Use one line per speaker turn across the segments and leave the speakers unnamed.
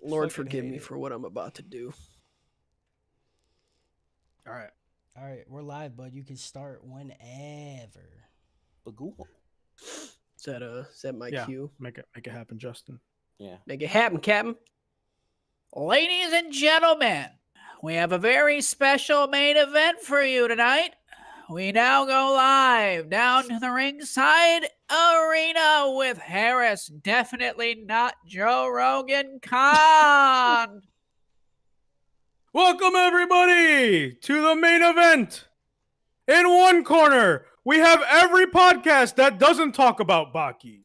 Lord forgive me for what I'm about to do.
All right, we're live, bud. You can start whenever.
Is that my cue?
Make it happen, Justin.
Yeah.
Make it happen, Captain.
Ladies and gentlemen, we have a very special main event for you tonight. We now go live down to the ringside arena with Harris, definitely not Joe Rogan Khan.
Welcome, everybody, to the main event. In one corner, we have every podcast that doesn't talk about Baki.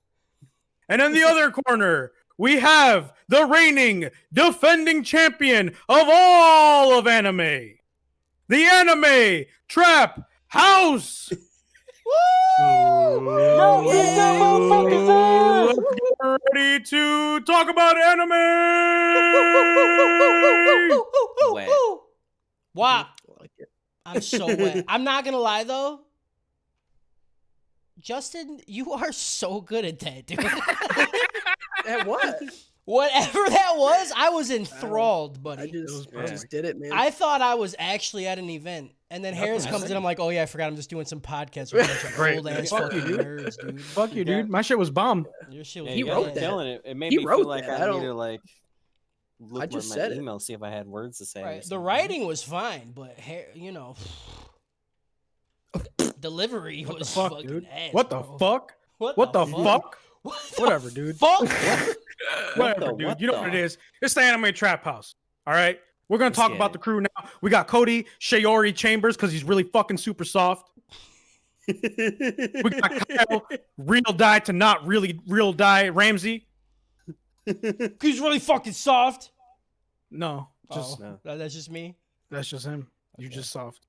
And in the other corner, we have the reigning, defending champion of all of anime, the Anime Trap House. Let's get ready to talk about anime.
Wet.
Wow,
I like it.
I'm so wet. I'm not gonna lie though, Justin, you are so good at that, dude.
At what?
Whatever that was, I was enthralled, buddy.
I just did it, man.
I thought I was actually at an event, and then Harris comes in. I'm like, oh yeah, I forgot. I'm just doing some podcast with a bunch of old ass fucking nerds, dude.
Fuck you, dude. My shit was bomb.
Your shit was
Yeah,
He
you guys
wrote
are
that.
killing it. It made
He
me
wrote
feel like
that.
I
I
need
don't-
to like look
I
at
just
my
said it.
email, see if I had words to say. or
Right. The
something.
writing was fine, but you know, delivery
What the
was
fuck,
fucking
dude?
ass,
What the
bro.
fuck? What the fuck? Whatever, dude.
Fuck.
Whatever,
the-
dude.
what
You know
the-
what it is. It's the Anime Trap House. All right? We're going to talk
get
about
it.
the crew now. We got Coty, Shiori Chambers, because he's really fucking super soft. We got Kyle, real die to not really real die, Ramsey.
He's really fucking soft.
No, just
No.
That's just me.
that's just him. You just soft.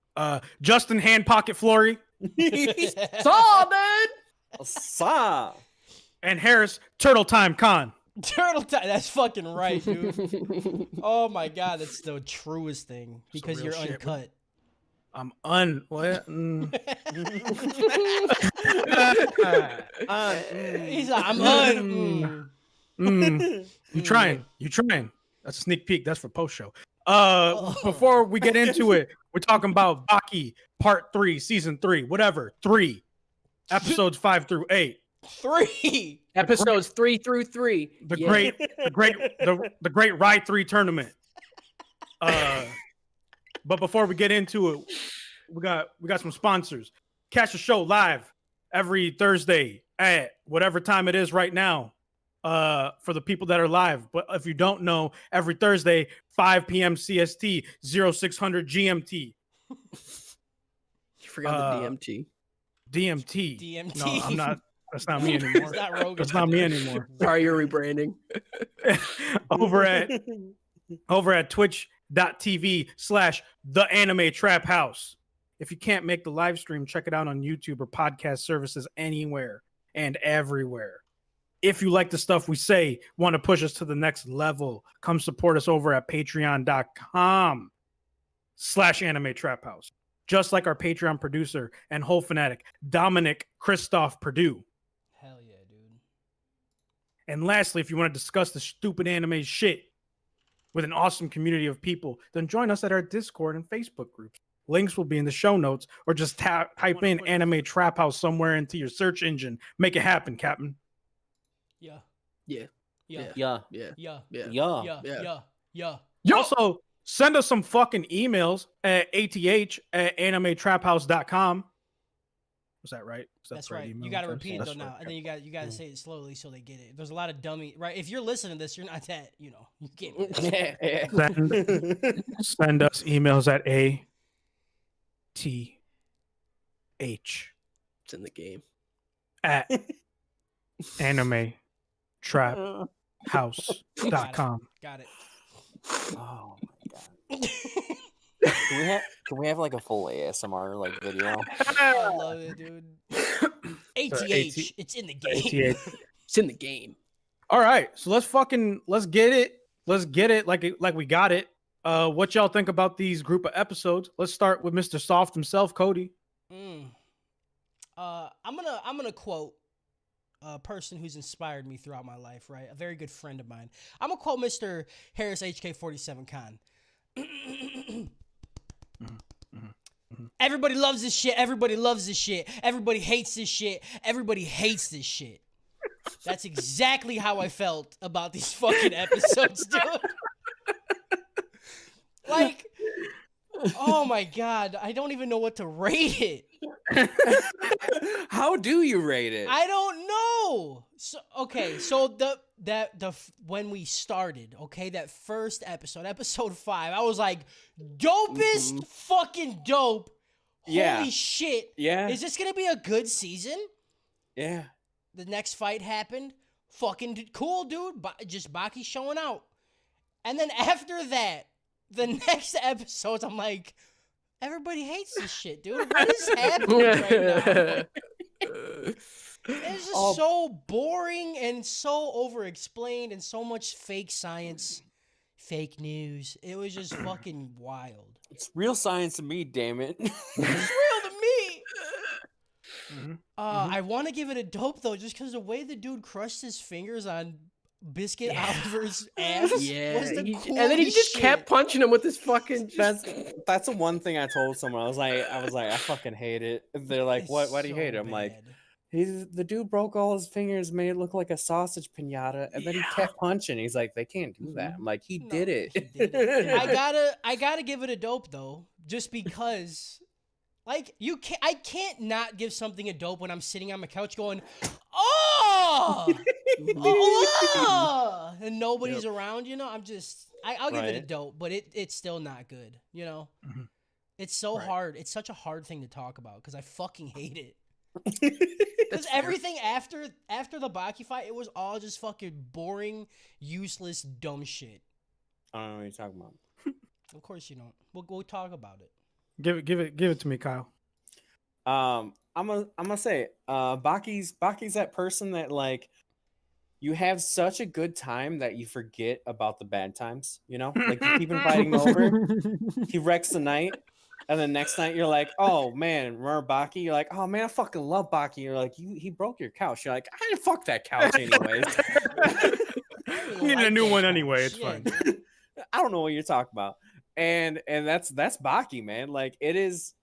Justin Hand Pocket Flory
Saw, man.
Sa.
and Harris Turtle Time Con.
Turtle time. That's fucking right, dude. Oh my god, that's the truest thing because
real
you're
shit,
uncut.
I'm what?
He's like, I'm
You trying? You trying? That's a sneak peek. That's for post show. Before we get into it, we're talking about Baki Part 3, Season 3, whatever. 3 episodes 5 through 8.
3.
Episodes 3 through 3.
The
Yeah.
great Ride 3 tournament. But before we get into it, we got some sponsors. Catch the show live every Thursday at whatever time it is right now. For the people that are live. But if you don't know, every Thursday, 5 p.m. CST, 0600 GMT.
You forgot the DMT.
DMT.
DMT.
No, I'm not. That's not me anymore.
It's not Rogan.
That's not me anymore.
Sorry, you're rebranding.
over at twitch.tv/the Anime Trap House. If you can't make the live stream, check it out on YouTube or podcast services anywhere and everywhere. If you like the stuff we say, want to push us to the next level, come support us over at patreon.com/Anime Trap House. Just like our Patreon producer and whole fanatic, Dominic Christoph Purdue.
Hell yeah, dude.
And lastly, if you want to discuss the stupid anime shit with an awesome community of people, then join us at our Discord and Facebook groups. Links will be in the show notes, or just type in Anime Trap House somewhere into your search engine. Make it happen, Captain.
Yeah.
Yeah.
Yeah.
Yeah.
Yeah.
Yeah.
Yeah.
Yeah.
Yeah.
Yeah.
Yeah. Yeah.
Also, send us some fucking emails at ath@animetraphouse.com. Was that right? Is that
That's
the
right.
email
You got to
address?
repeat it
That's
though now,
right.
and then you got to say it slowly so they get it. There's a lot of dummy. Right. If you're listening to this, you're not that. You know. You can't.
Send us emails at ATH
It's in the game.
at animetraphouse.com.
Got it.
Oh my god. Can we have like a full ASMR like video?
I love it, dude. ATH. It's in the game.
ATH.
It's in the game.
All right, so let's get it. Let's get it like we got it. What y'all think about these group of episodes? Let's start with Mr. Soft himself, Coty.
I'm gonna quote a person who's inspired me throughout my life, right? A very good friend of mine. I'm gonna quote Mr. Harris HK47 Khan. Everybody loves this shit. Everybody loves this shit. Everybody hates this shit. Everybody hates this shit. That's exactly how I felt about these fucking episodes, dude. Like, oh my God, I don't even know what to rate it.
How do you rate it?
I don't know. So okay, so when we started, okay, that first episode 5, I was like, dopest fucking dope.
Yeah.
Holy shit.
Yeah.
Is this gonna be a good season?
Yeah.
The next fight happened. Fucking cool, dude. Just Baki showing out. And then after that, the next episodes, I'm like, everybody hates this shit, dude. What is happening right now? It's just so boring and so over-explained and so much fake science, fake news. It was just fucking wild.
It's real science to me, damn it.
It's real to me. I want to give it a dope though, just because the way the dude crushed his fingers on Biscuit Oliver's ass was the coolest
and then he just
shit.
kept punching him with his fucking.
That's the one thing I told someone. I was like, I fucking hate it. They're like,
It's
what? Why do you
so
hate it? I'm like,
bad.
the dude broke all his fingers, made it look like a sausage pinata, and then he kept punching. He's like, they can't do that. I'm like, he
No,
did it.
he did it. I gotta give it a dope though, just because, like, I can't not give something a dope when I'm sitting on my couch going, oh, oh, and nobody's around. You know, I'll give it a
Right.
dope, but it's still not good. You know, it's so hard. It's such a hard thing to talk about because I fucking hate it. Because everything after the Baki fight, it was all just fucking boring, useless, dumb shit.
I don't know what you're talking about.
Of course you don't. We'll talk about it.
Give it to me, Kyle.
I'm gonna say, Baki's that person that, like, you have such a good time that you forget about the bad times. You know, like, you keep inviting him over, he wrecks the night, and then next night you're like, oh man, remember Baki? You're like, oh man, I fucking love Baki. You're like, he broke your couch. You're like, I didn't fuck that couch anyways.
We need a new one anyway. It's fine.
I don't know what you're talking about. And that's Baki, man. Like, it is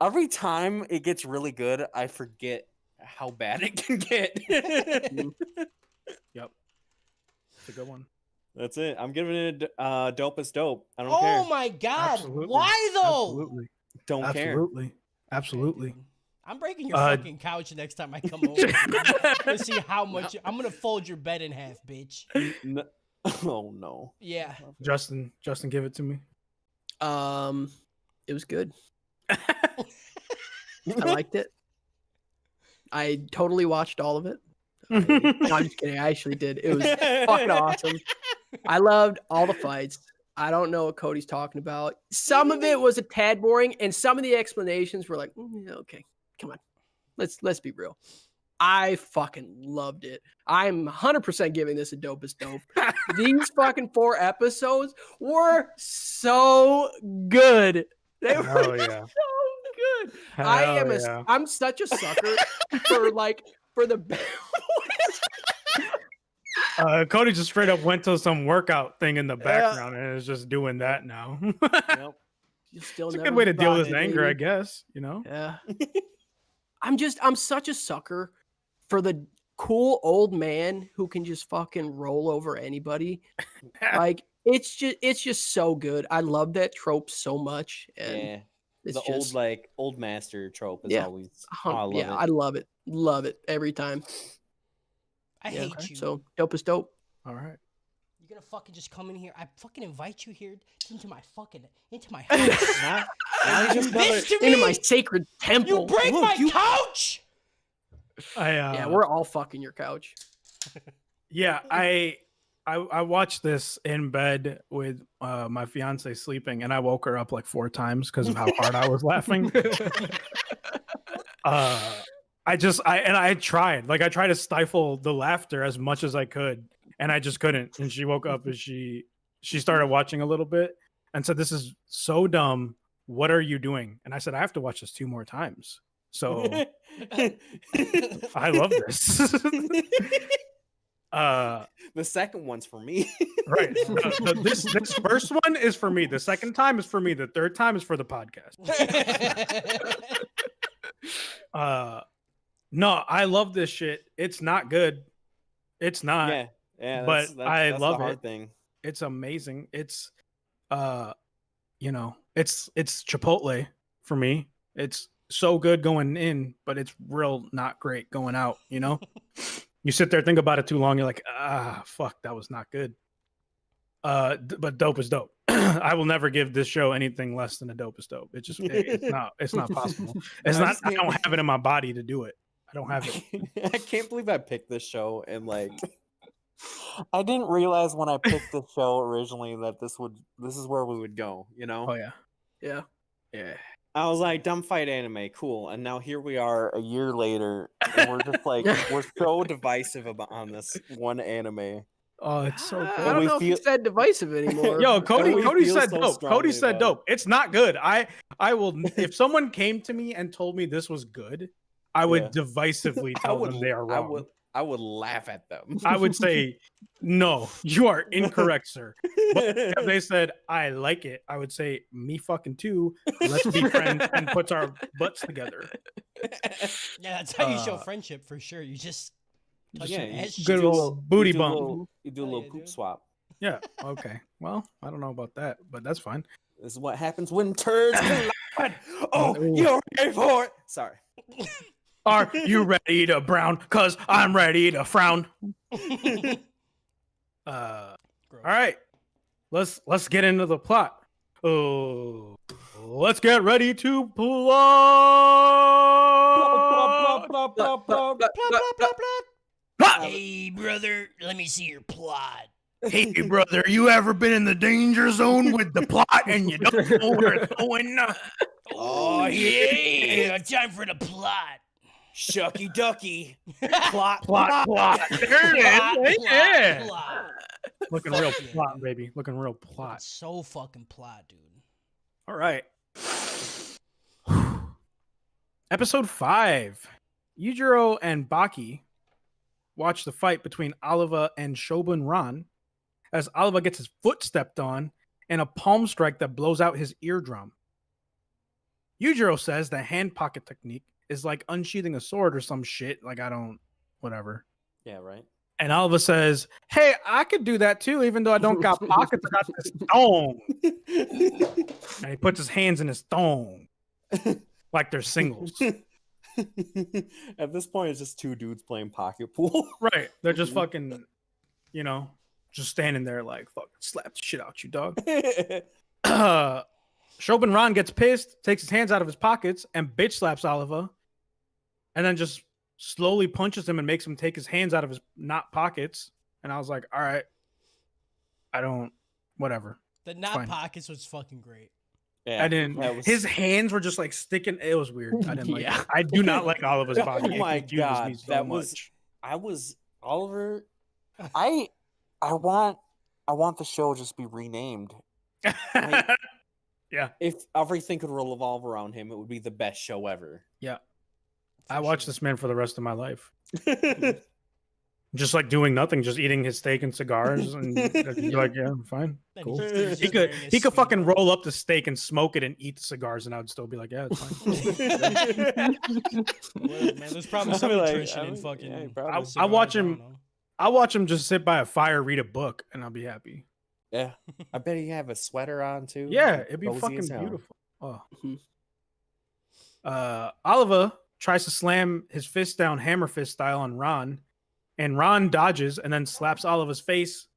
every time it gets really good, I forget how bad it can get.
Yep. It's a good one.
That's it. I'm giving it a dopest dope. I don't care.
Oh my God!
Absolutely.
Why though?
Absolutely.
Don't care.
Absolutely. Absolutely.
I'm breaking your fucking couch next time I come over. Let's see how much. I'm gonna fold your bed in half, bitch.
Oh no.
Yeah.
Justin, give it to me.
It was good. I liked it. I totally watched all of it. No, I'm just kidding. I actually did. It was fucking awesome. I loved all the fights. I don't know what Cody's talking about. Some of it was a tad boring, and some of the explanations were like, okay, come on, let's be real. I fucking loved it. I'm 100% giving this a dopest dope. These fucking 4 episodes were so good. They were
Hell yeah.
so good.
Hell
I'm such a sucker for the
Cody just straight up went to some workout thing in the background and is just doing that now.
Yep.
You'll still
It's a
never
good way to deal
buy
with his
it,
anger, I
baby.
guess. You know.
Yeah. I'm such a sucker for the cool old man who can just fucking roll over anybody. Like, it's just so good. I love that trope so much. And
Yeah.
it's
The
just
old master trope is
Yeah.
always. Oh, I love
yeah,
it.
I love it. Love it every time.
I
Yeah,
hate you.
So dope is dope.
All right.
You're gonna fucking just come in here. I fucking invite you here into my house.
Now you just
Bitch to
Into
me.
my sacred temple.
You break
Look,
my couch.
Yeah, we're all fucking your couch.
Yeah, I watched this in bed with my fiance sleeping, and I woke her up like 4 times because of how hard I was laughing. I tried to stifle the laughter as much as I could, and I just couldn't. And she woke up and she started watching a little bit and said, "This is so dumb. What are you doing?" And I said, "I have to watch this 2 more times." So I love this.
The second one's for me.
Right. This first one is for me. The second time is for me. The third time is for the podcast. No, I love this shit. It's not good. It's not.
Yeah.
But I
that's
love
the hard
it.
thing.
It's amazing. It's it's Chipotle for me. It's so good going in, but it's real not great going out, you know? You sit there, think about it too long, you're like, fuck, that was not good. But dope is dope. I will never give this show anything less than a dope is dope. It's not possible. I don't have it in my body to do it. I don't have it.
I can't believe I picked this show and like I didn't realize when I picked the show originally that this is where we would go, you know?
Oh yeah.
Yeah.
I was like, dumb fight anime, cool. And now here we are a year later, and we're just like, we're so divisive on this one anime.
Oh, it's so good.
I don't know if you said divisive anymore.
Yo, Cody
feel
said
so
dope. Cody
strongly
said
about
dope. It's not good. I will if someone came to me and told me this was good, I would
Yeah.
divisively tell them they are wrong.
I would laugh at them.
I would say, no, you are incorrect, sir. But if they said, I like it, I would say, me fucking too. Let's be friends and put our butts together.
Yeah, that's how you show friendship for sure. You just touch
Yeah,
your
you
ass
Good
cheeks.
old booty
you do a
bump.
little- You do a
Hell
little
yeah,
poop
dude.
swap.
Yeah. Okay. Well, I don't know about that, but that's fine.
This is what happens when turds collide. Oh, you're ready for it. Sorry.
Are you ready to brown? Cause I'm ready to frown. All right. Let's get into the plot. Oh, let's get ready to plot.
Plot, plot, plot, plot.
Plot.
Hey, brother, let me see your plot.
Hey, brother, you ever been in the danger zone with the plot and you don't know where it's going?
Oh, yeah. Time for the plot.
Shucky ducky.
Plot,
Plot. There it is. Yeah.
plot.
Looking real
Fuck yeah,
plot,
dude.
baby. Looking real plot.
So fucking plot, dude.
All right. Episode 5. Yujiro and Baki watch the fight between Oliva and Shobun Ran as Oliva gets his foot stepped on and a palm strike that blows out his eardrum. Yujiro says the hand pocket technique is like unsheathing a sword or some shit. Like, whatever.
Yeah, right.
And Oliva says, hey, I could do that too, even though I don't got pockets. I got this thong. And he puts his hands in his thong like they're singles.
At this point, it's just two dudes playing pocket pool.
Right. They're just fucking, just standing there like, fucking slap the shit out you, dog. Shobun Ran gets pissed, takes his hands out of his pockets, and bitch slaps Oliva, and then just slowly punches him and makes him take his hands out of his not pockets. And I was like, all right, whatever.
The not
fine.
pockets was fucking great.
Yeah,
I didn't.
that was-
His hands were just like sticking. It was weird. I didn't like
Yeah.
it. I do not like Oliver's body.
Oh
It
my
confuses
God,
me so
that was-
much.
I was Oliver. I want the show just be renamed.
Yeah.
If everything could revolve around him, it would be the best show ever.
I watched this man for the rest of my life. Just like doing nothing, just eating his steak and cigars, and you're like, yeah, fine,
Then
cool.
he's
He
just
could
wearing his
he could fucking
speedo.
roll up the steak and smoke it and eat the cigars, and I would still be like, yeah, it's fine.
Well, man, there's probably
I'd
some
be like,
nutrition
I
in
mean,
fucking.
yeah, probably.
I watch
cigars,
him-
don't know.
I'll watch him just sit by a fire, read a book, and I'll be happy.
Yeah, I bet he have a sweater on too.
Yeah, it'd be
Cozy
fucking
as hell.
beautiful. Oh.
Mhm.
Oliva tries to slam his fist down hammer fist style on Ron, and Ron dodges and then slaps Oliva's face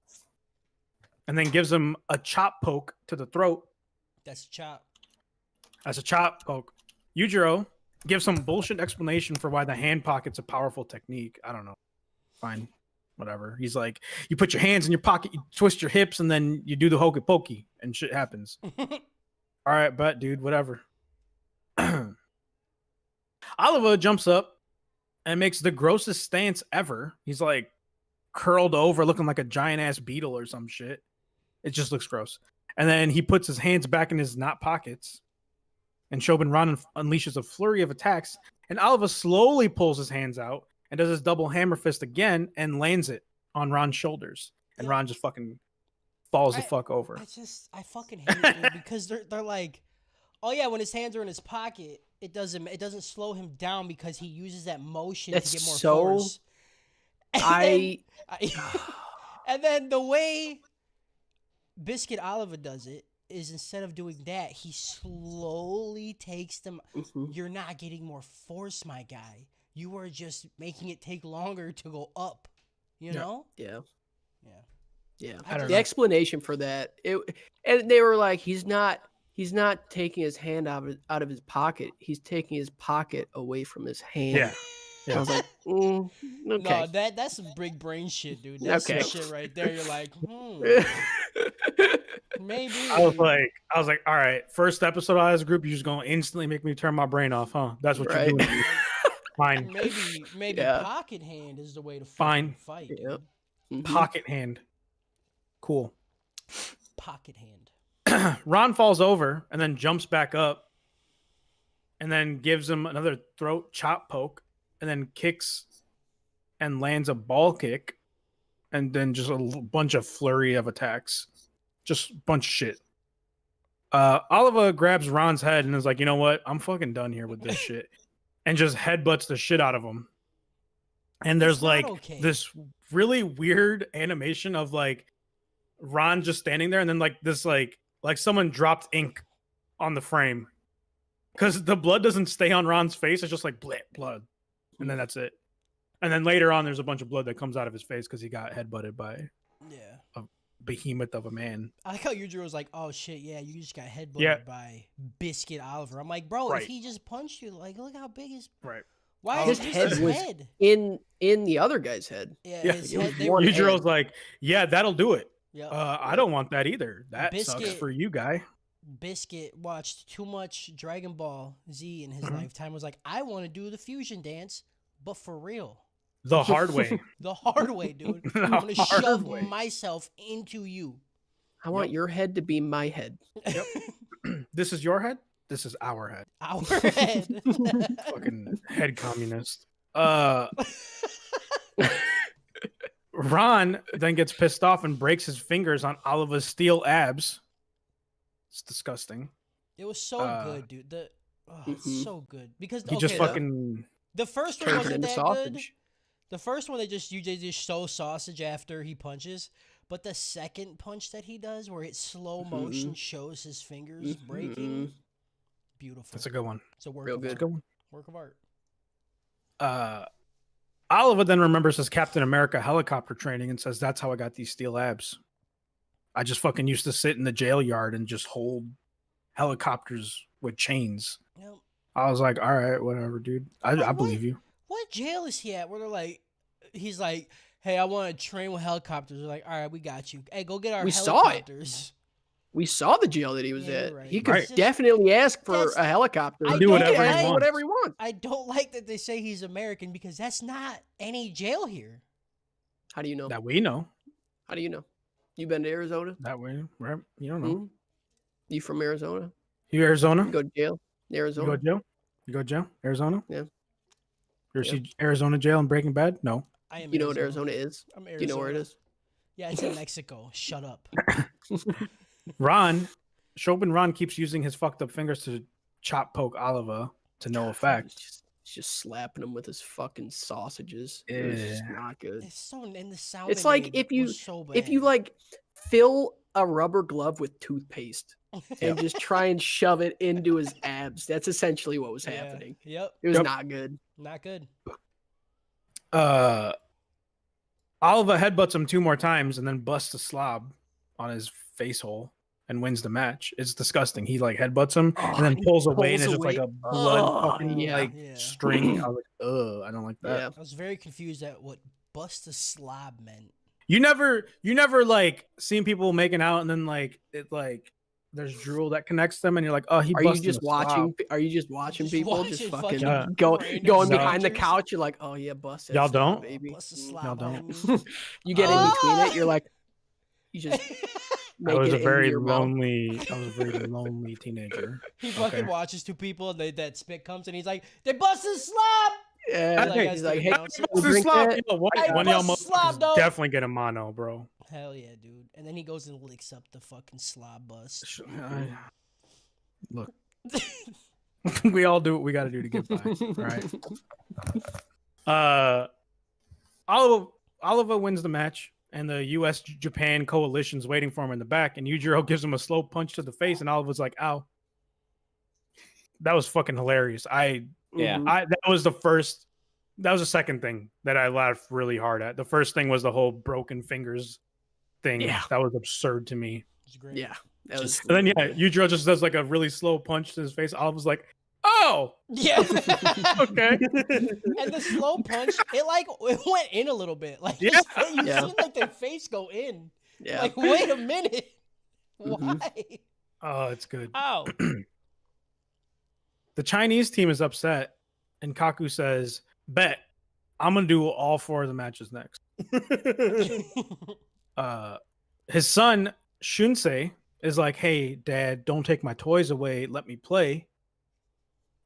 and then gives him a chop poke to the throat.
That's chop.
As a chop poke. Yujiro gives some bullshit explanation for why the hand pocket's a powerful technique. I don't know. Fine. Whatever. He's like, you put your hands in your pocket, you twist your hips, and then you do the hokey pokey, and shit happens. All right, but dude, whatever. Oliva jumps up and makes the grossest stance ever. He's like curled over, looking like a giant ass beetle or some shit. It just looks gross. And then he puts his hands back in his not pockets. And Shobun Ran unleashes a flurry of attacks And Oliver slowly pulls his hands out and does his double hammer fist again and lands it on Ron's shoulders. And Ron just fucking falls the fuck over.
I fucking hate it, dude, because they're like, oh yeah, when his hands are in his pocket, it doesn't slow him down because he uses that motion to get more force. And then the way Biscuit Oliver does it is instead of doing that, he slowly takes them. You're not getting more force, my guy. You are just making it take longer to go up. You know?
Yeah.
I don't
The
know.
explanation for that, and they were like, he's not taking his hand out of his pocket. He's taking his pocket away from his hand.
Yeah.
I was like, okay.
No, that's some big brain shit, dude. That's some
Okay.
shit right there. You're like, maybe.
I was like, all right, first episode of this group, you're just gonna instantly make me turn my brain off, huh? That's what you're doing. Fine.
Maybe pocket hand is the way to
Fine.
fight.
Yep.
Dude.
Pocket hand. Cool.
Pocket hand.
Ron falls over and then jumps back up and then gives him another throat chop poke and then kicks and lands a ball kick and then just a bunch of flurry of attacks. Just a bunch of shit. Oliver grabs Ron's head and is like, you know what? I'm fucking done here with this shit. And just headbutts the shit out of him. And there's like this really weird animation of like Ron just standing there and then like this like someone dropped ink on the frame. Because the blood doesn't stay on Ron's face. It's just like blood. And then that's it. And then later on, there's a bunch of blood that comes out of his face because he got headbutted by a behemoth of a man.
I like how Yujiro was like, oh shit, yeah, you just got headbutted by Biscuit Oliver. I'm like, bro, if he just punched you, like, look how big his...
Right.
Why
His
is
head
his
was
head?
in the other guy's head.
Yeah, his head...
Yujiro's like, yeah, that'll do it.
Yep.
I don't want that either. That sucks for you, guy.
Biscuit watched too much Dragon Ball Z in his lifetime. Was like, I want to do the fusion dance, but for real.
The hard way.
The hard way, dude. I'm going to shove myself into you.
I want your head to be my head.
Yep. This is your head? This is our head.
Our head.
Fucking head communist. Ron then gets pissed off and breaks his fingers on Oliver's steel abs. It's disgusting.
It was so good, dude. It's so good because
he just fucking.
The first one wasn't that good. The first one they just show sausage after he punches, but the second punch that he does, where it slow motion shows his fingers breaking, beautiful.
That's a good one.
It's a work
Real
of
good.
art.
Good one.
Work of art.
Oliver then remembers his Captain America helicopter training and says, "That's how I got these steel abs. I just fucking used to sit in the jail yard and just hold helicopters with chains."
Yep.
I was like, all right, whatever, dude. I believe you.
What jail is he at? Where they're like, he's like, hey, I want to train with helicopters. They're like, all right, we got you. Hey, go get our helicopters.
We saw the jail that he was at.
Right.
He could definitely ask for a helicopter.
Do whatever
he wants.
I don't like that they say he's American because that's not any jail here.
How do you know?
That we know.
How do you know? You been to Arizona?
That way, right? You don't know.
Mm-hmm. You from Arizona?
You Arizona?
You go to jail? Arizona?
You go to jail? You go to jail? Arizona?
Yeah.
You ever see Arizona jail in Breaking Bad? No.
I am.
You know what Arizona is?
I'm
Do you know where it is?
Yeah, it's in Mexico. Shut up.
Shobin Ron keeps using his fucked up fingers to chop poke Oliver to no effect.
He's just slapping him with his fucking sausages.
Yeah.
It's just not good.
It's so in the sound.
It's like if you like fill a rubber glove with toothpaste and just try and shove it into his abs. That's essentially what was happening.
Yep.
It was not good.
Not good.
Oliver headbutts him 2 more times and then busts a slob on his face hole and wins the match. It's disgusting. He like headbutts him and then pulls away and it's just like a blood fucking string. I was like, ugh, I don't like that.
Yeah.
I was very confused at what bust a slob meant.
You never like seen people making out and then like it like there's drool that connects them and you're like, oh, he
Are you
busted
just
a
watching?
slob.
Are you just watching people just fucking
fucking
going
random
behind the
strangers?
couch? You're like, oh yeah, bust that
Y'all
slob,
don't?
baby.
Bust a
Mm.
slob.
Y'all don't.
on me.
You get in between it. You're like, you just
I was a very
your mouth.
lonely teenager.
He fucking
Okay.
watches two people and that spit comes and he's like, they busted slob.
Yeah,
Like,
he's like, hey,
announce it.
you drink
Slop,
that?
yo, one
Hey,
one of y'all
bust slob,
motherfuckers
dog.
definitely get a mono, bro.
Hell yeah, dude. And then he goes and licks up the fucking slob bus.
Look, we all do what we got to do to get by, right? Oliver wins the match, and the U.S.-Japan coalition's waiting for him in the back, and Yujiro gives him a slow punch to the face, and Oliver's like, "Ow!" That was fucking hilarious.
Yeah.
That was the first. That was the second thing that I laughed really hard at. The first thing was the whole broken fingers thing.
Yeah.
That was absurd to me.
It's great.
Yeah, that was.
And then Yujiro just does like a really slow punch to his face. Oliver's like, "Oh,
Yeah.
okay."
And the slow punch, it went in a little bit. Like,
Yeah.
you
Yeah.
seen like their face go in.
Yeah.
Like, wait a minute.
Mhm.
Why?
Oh, it's good.
Oh.
The Chinese team is upset, and Kaku says, "Bet I'm gonna do all 4 of the matches next." His son Shunsei is like, "Hey, Dad, don't take my toys away. Let me play."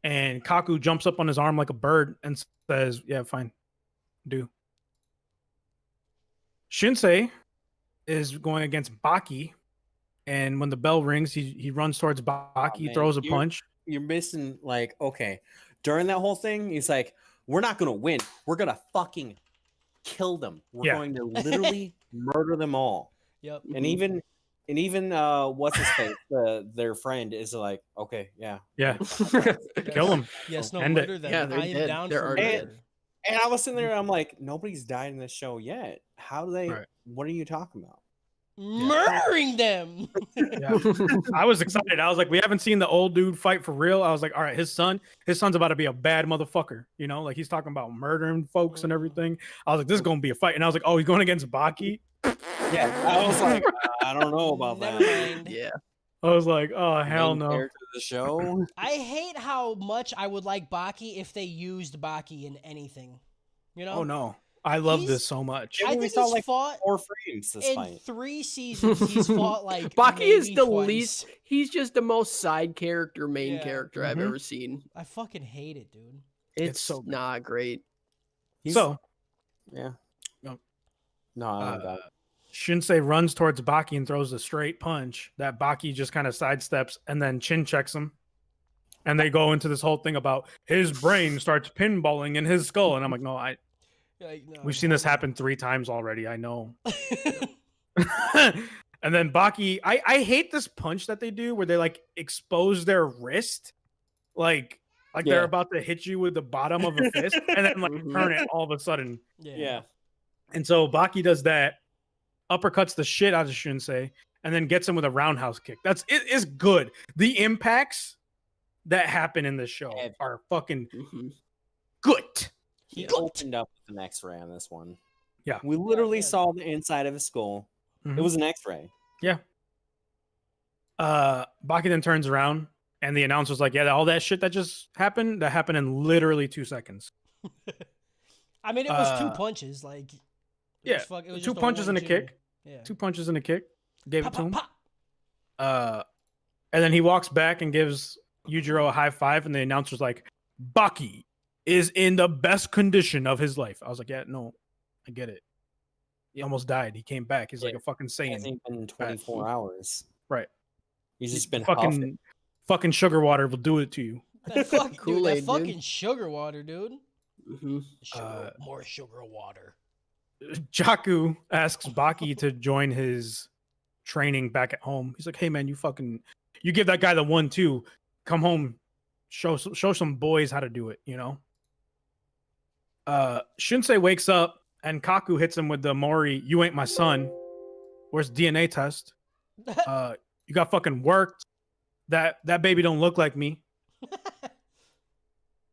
And Kaku jumps up on his arm like a bird and says, "Yeah, fine, do." Shunsei is going against Baki, and when the bell rings, he runs towards Baki,
man,
throws a
you're-
punch.
You're missing, like, okay. During that whole thing, he's like, we're not going to win. We're going to fucking kill them. We're
Yeah.
going to literally murder them all.
Yep.
And even what's his face, their friend is like, okay, yeah.
Yeah, kill him.
Yes, no,
End it.
murder them.
Yeah, they're
I am
dead.
down
They're
for
already
murder.
dead.
And I was sitting there, and I'm like, nobody's died in this show yet. How do they?
Right.
What are you talking about?
Murdering them.
Yeah. I was excited. I was like, we haven't seen the old dude fight for real. I was like, all right, his son's about to be a bad motherfucker. You know, like he's talking about murdering folks and everything. I was like, this is gonna be a fight. And I was like, oh, he's going against Baki.
Yeah, I was like, I don't know about
Never
that.
mind.
Yeah.
I was like, oh hell
Main
no.
character of the show.
I hate how much I would like Baki if they used Baki in anything. You know?
Oh no. I love
He's-
this so much.
I
We
think
saw,
he's
like,
fought
4 frames this
in
fight.
3 seasons. He's fought like
Baki is
maybe
the
twice.
least. He's just the most side character, main
Yeah.
character I've
Mhm.
ever seen.
I fucking hate it, dude.
It's
so good.
not great.
So
Yeah.
No.
No, I don't got it.
Shinsei runs towards Baki and throws a straight punch that Baki just kind of sidesteps and then chin checks him. And they go into this whole thing about his brain starts pinballing in his skull. And I'm like, no,
Like, no,
we've seen this happen 3 times already. I know. And then Baki, I hate this punch that they do where they like expose their wrist. Like they're
Yeah.
about to hit you with the bottom of a fist and then like
Mhm.
turn it all of a sudden.
Yeah.
And so Baki does that, uppercuts the shit out of Shinsei, and then gets him with a roundhouse kick. It is good. The impacts that happen in this show
Heavy.
are fucking
Mhm.
good.
He
Yeah.
opened up with an X-ray on this one.
Yeah.
We literally
yeah.
saw the inside of his skull.
Mhm.
It was an X-ray.
Baki then turns around and the announcer's like, yeah, all that shit that just happened, that happened in literally 2 seconds.
I mean, it was 2
Uh,
punches. Like, it
yeah,
was it was
2
just
punches and a
1-2.
kick.
Yeah.
2 punches and a kick. Gave
Pop,
it to him.
pop, pop.
And then he walks back and gives Yujiro a high five, and the announcer's like, Baki is in the best condition of his life. I was like, yeah, no, I get it. He almost died. He came back. He's like a fucking
It
Saiyan.
hasn't been 24 hours.
Right.
He's just been huffing.
fucking sugar water will do it to you.
That, fuck, dude,
Kool-Aid,
that
dude.
fucking sugar water, dude.
Mhm.
More sugar water.
Jaku asks Baki to join his training back at home. He's like, hey man, you give that guy the 1-2, come home, show some boys how to do it, you know? Shinsei wakes up and Kaku hits him with the Mori, you ain't my son. Where's DNA test? You got fucking worked. That baby don't look like me.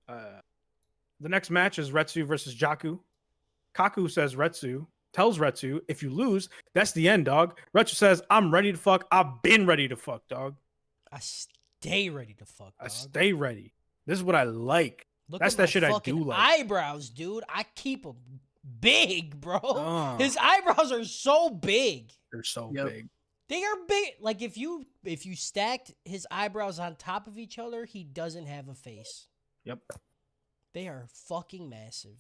The next match is Retsu versus Jaku. Kaku tells Retsu, if you lose, that's the end, dog. Retsu says, I'm ready to fuck. I've been ready to fuck, dog.
I stay ready to fuck,
I
dog.
stay ready. This is what I like.
Look
That's
at
that
my
shit I do
fucking
like.
eyebrows, dude. I keep them big, bro.
Oh,
His eyebrows are so big.
they're so
Yep.
big.
They are big. Like if you stacked his eyebrows on top of each other, he doesn't have a face.
Yep.
They are fucking massive.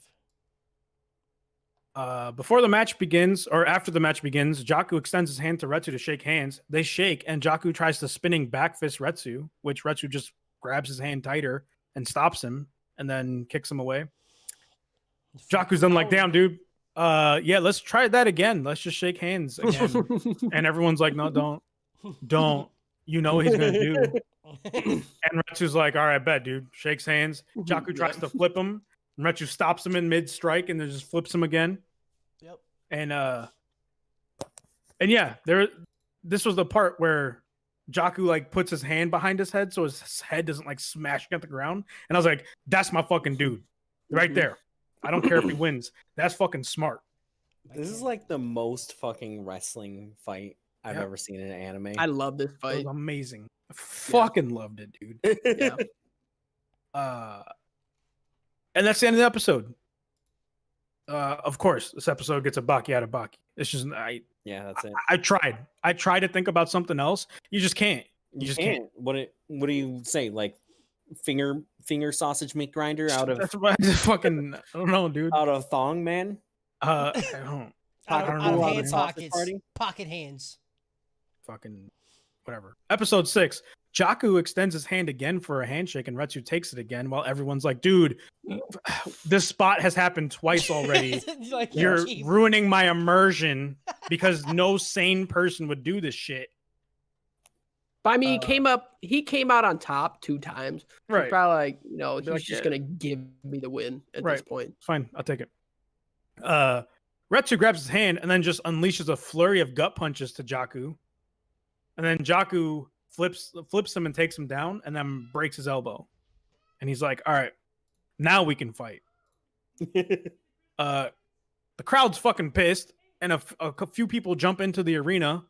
Before the match begins, or after the match begins, Jaku extends his hand to Retsu to shake hands. They shake, and Jaku tries to spinning back fist Retsu, which Retsu just grabs his hand tighter and stops him, and then kicks him away. Jaku's then like, "Damn, dude. Yeah, let's try that again. Let's just shake hands again." And everyone's like, "No, don't. You know what he's gonna do." And Retsu's like, "All right, bet, dude." Shakes hands. Jaku tries to flip him. And Retsu stops him in mid-strike and then just flips him again.
Yep.
And yeah, this was the part where Jaku like puts his hand behind his head so his head doesn't like smash at the ground. And I was like, that's my fucking dude. Right there. I don't care if he wins. That's fucking smart.
This is like the most fucking wrestling fight I've ever seen in an anime.
I love this
It
fight.
was amazing. I fucking loved it, dude.
Yeah.
And that's the end of the episode. Of course, this episode gets a Baki out of Baki. It's just
Yeah, that's it.
I tried to think about something else. You just can't. You just can't.
What do you say? Like finger sausage meat grinder out of
That's what I just fucking. I don't know, dude.
out of thong man?
I don't.
Out
don't
of
know
hand
how
to-
pockets. Pocket hands.
Fucking whatever. Episode 6. Jaku extends his hand again for a handshake, and Retsu takes it again. While everyone's like, "Dude, this spot has happened twice already.
Like,
You're
cheap.
ruining my immersion because no sane person would do this shit."
But I mean, he came out on top 2 times. So
Right.
probably like, he's
like,
just
yeah.
gonna give me the win at
Right.
this point.
Fine, I'll take it. Retsu grabs his hand and then just unleashes a flurry of gut punches to Jaku. And then Jaku flips him and takes him down and then breaks his elbow. And he's like, "All right, now we can fight." The crowd's fucking pissed, and a few people jump into the arena,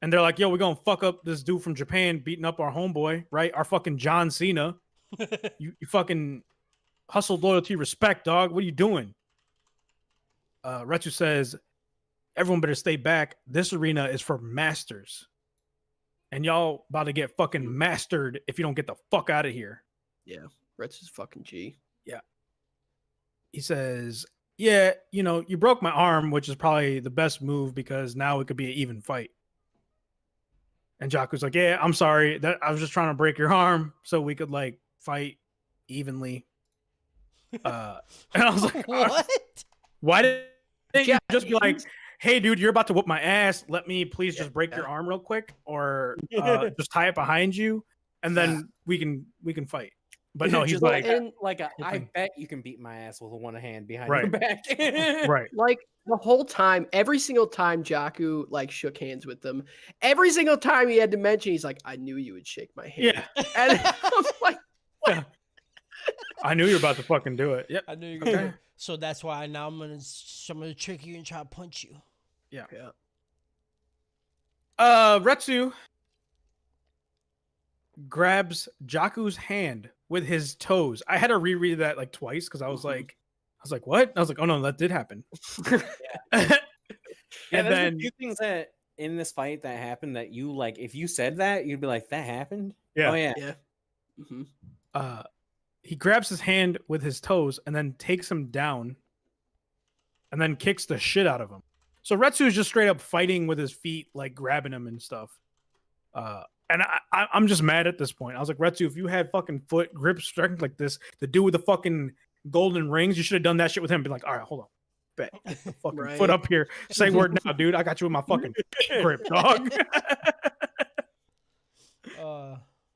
and they're like, "Yo, we're gonna fuck up this dude from Japan beating up our homeboy, right? Our fucking John Cena. You fucking hustle, loyalty, respect, dog. What are you doing?" Retsu says, "Everyone better stay back. This arena is for masters. And y'all about to get fucking mastered if you don't get the fuck out of here."
Retsu's fucking G.
He says, "Yeah, you broke my arm, which is probably the best move because now it could be an even fight." And Jaku's like, "Yeah, I'm sorry. That I was just trying to break your arm so we could like fight evenly." And I was like,
What?
"Why didn't you
Yeah,
just be like,
he's-
hey, dude, you're about to whoop my ass. Let me please just break your
Yeah.
arm real quick, or just tie it behind you, and then we can fight." But no, he's
Just
like,
I bet you can beat my ass with one hand behind
Right.
your back.
right,
Like the whole time, every single time Jaku like shook hands with them, every single time he had to mention, he's like, "I knew you would shake my hand."
yeah.
And I'm like,
I knew you were about to fucking do it. Yep.
I knew you were gonna. So that's why now I'm gonna trick you and try to punch you.
yeah.
Retsu grabs Jaku's hand with his toes. I had to reread that like twice because I was like, "What?" I was like, "Oh no, that did happen."
Yeah,
And
there's
then
a few things that in this fight that happened that you like. If you said that, you'd be like, "That happened."
Yeah.
Oh yeah.
Yeah. Mhm.
He grabs his hand with his toes and then takes him down and then kicks the shit out of him. So Retsu is just straight up fighting with his feet, like grabbing him and stuff. And I'm just mad at this point. I was like, "Retsu, if you had fucking foot grip strength like this, the dude with the fucking golden rings, you should have done that shit with him." Be like, "All right, hold on. Bet. Get the fucking
Right.
foot up here. Say word now, dude. I got you with my fucking grip, dog."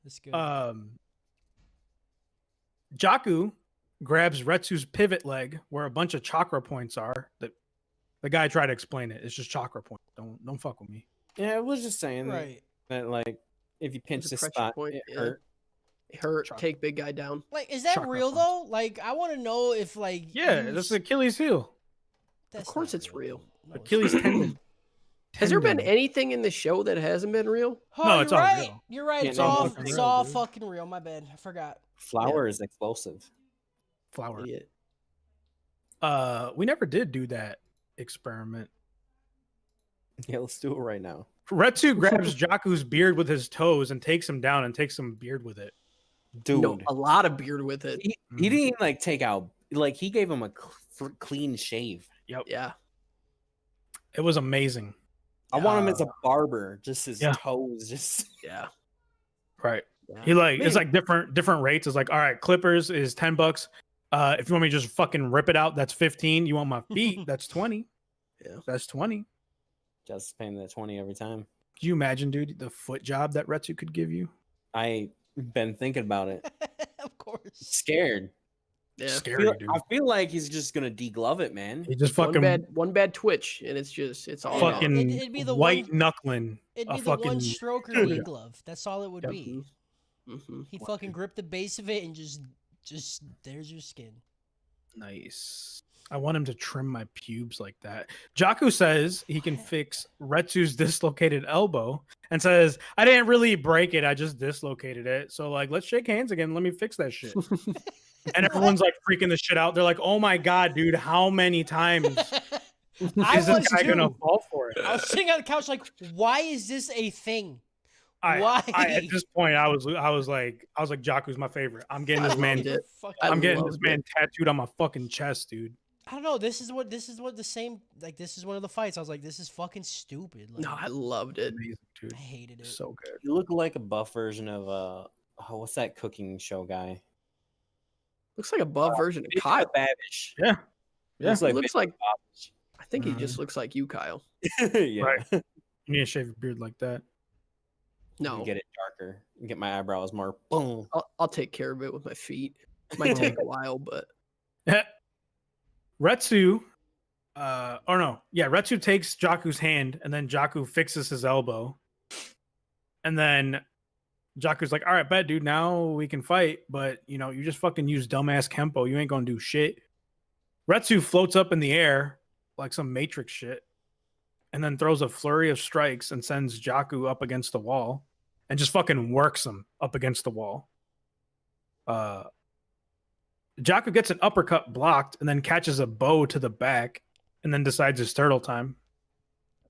That's good.
Jaku grabs Retsu's pivot leg where a bunch of chakra points are. The guy tried to explain it. It's just chakra point. Don't fuck with me.
Yeah, I was just saying
right.
that like if you pinch
a
this
pressure
spot,
point,
it
yeah.
hurt.
Hurt,
Chakra.
take big guy down.
Like, is that
Chakra
real
points.
though? Like, I want to know if like.
Yeah,
you
that's
s-
Achilles heel.
that's
Of course
not
it's real.
No, it's
Achilles
not.
tendon.
Has there been
Tendon.
anything in the show that hasn't been real?
Oh,
No,
you're
it's all
right.
real.
You're right.
Yeah,
It's
no,
all
fucking
it's
real,
all
dude.
fucking real. My bad. I forgot.
Flour is explosive.
Flower.
Idiot.
We never did do that experiment.
Yeah, let's do it right now.
Retsu grabs Jaku's beard with his toes and takes him down and takes some beard with it.
Dude,
No, a lot of beard with it.
he didn't even like take out, like he gave him a clean shave.
Yep.
Yeah.
It was amazing.
I want him as a barber, just his
Yeah.
toes, just
Yeah.
Right.
Yeah.
He like it's like different rates. It's like, all right, clippers is $10. If you want me to just fucking rip it out, that's 15. You want my feet, that's 20.
Yeah.
That's 20.
just paying that 20 every time.
Can you imagine, dude, the foot job that Retsu could give you?
I been thinking about it.
Of course.
Scared.
Yeah.
Scary, dude.
I feel like he's just gonna deglove it, man.
He just
One
fucking
bad twitch, and it's all gone.
fucking
It'd be the
white
one-
knuckling.
It'd
a
be the
fucking
one stroker knee glove. That's all it would
Yep.
be.
Mhm.
He'd fucking grip the base of it and just there's your skin.
Nice. I want him to trim my pubes like that. Jaku says he can fix Retsu's dislocated elbow and says, I didn't really break it. I just dislocated it. So, like, let's shake hands again. Let me fix that shit. And everyone's like freaking the shit out. They're like, oh my God, dude, how many times
I
is
was
this guy
too.
going to fall for it?
I was sitting on the couch like, why is this a thing?
Why?
Why?
At this point, I was like, Jaku's my favorite. I'm getting this
I
man.
loved it.
Fuck-
I
I'm getting this
loved
man
it.
tattooed on my fucking chest, dude.
I don't know. This is what the same like. This is one of the fights. I was like, this is fucking stupid. Like,
No, I loved it.
Amazing, dude.
I hated it.
So good.
You look like a buff version of what's that cooking show guy?
Looks like a buff version of
Big
Kyle.
Babish.
Yeah. Yeah.
He looks like
Babish.
I think he just looks like you, Kyle.
Yeah.
Right. You need to shave your beard like that.
No,
Get it darker. Get my eyebrows more boom.
I'll take care of it with my feet. It might take a while, but
Retsu, Retsu takes Jaku's hand and then Jaku fixes his elbow. And then Jaku's like, all right, bet, dude, now we can fight. But, you just fucking use dumbass Kempo. You ain't gonna do shit. Retsu floats up in the air like some Matrix shit and then throws a flurry of strikes and sends Jaku up against the wall and just fucking works him up against the wall. Jaku gets an uppercut blocked and then catches a bow to the back and then decides it's turtle time.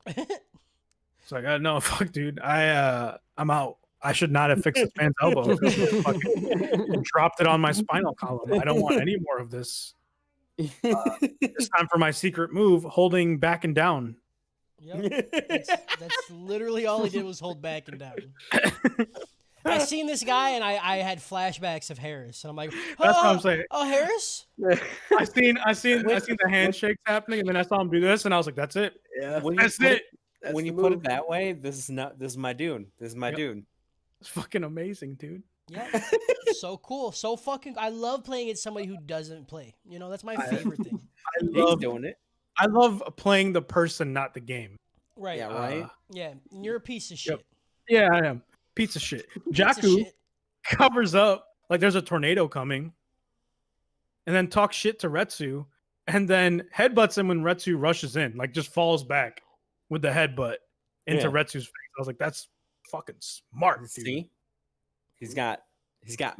It's like, no, fuck, dude. I'm out. I should not have fixed this man's elbow. Fucking dropped it on my spinal column. I don't want any more of this. It's time for my secret move, holding back and down.
Yep. That's literally all he did was hold back and down. I seen this guy and I had flashbacks of Harris and I'm like,
That's what I'm saying.
Oh, Harris?
I seen the handshakes happening, and then I saw him do this, and I was like, "That's it.
yeah,
When you
That's
put
it.
that's
when
the
you put it
move.
that way, this is my dude. This is my
Yep.
dude.
It's fucking amazing, dude."
Yeah. So cool. So fucking I love playing against somebody who doesn't play. That's my favorite thing.
He's doing it.
I love playing the person, not the game.
Right.
Yeah, right.
Yeah. You're a piece of
Yep.
shit.
Yeah, I am. Piece of shit.
Piece of
Jaku
shit.
covers up like there's a tornado coming, and then talks shit to Retsu, and then headbutts him when Retsu rushes in, like just falls back with the headbutt into
Yeah.
Retsu's face. I was like, "That's fucking smart, dude.
See, he's got moves,
He's got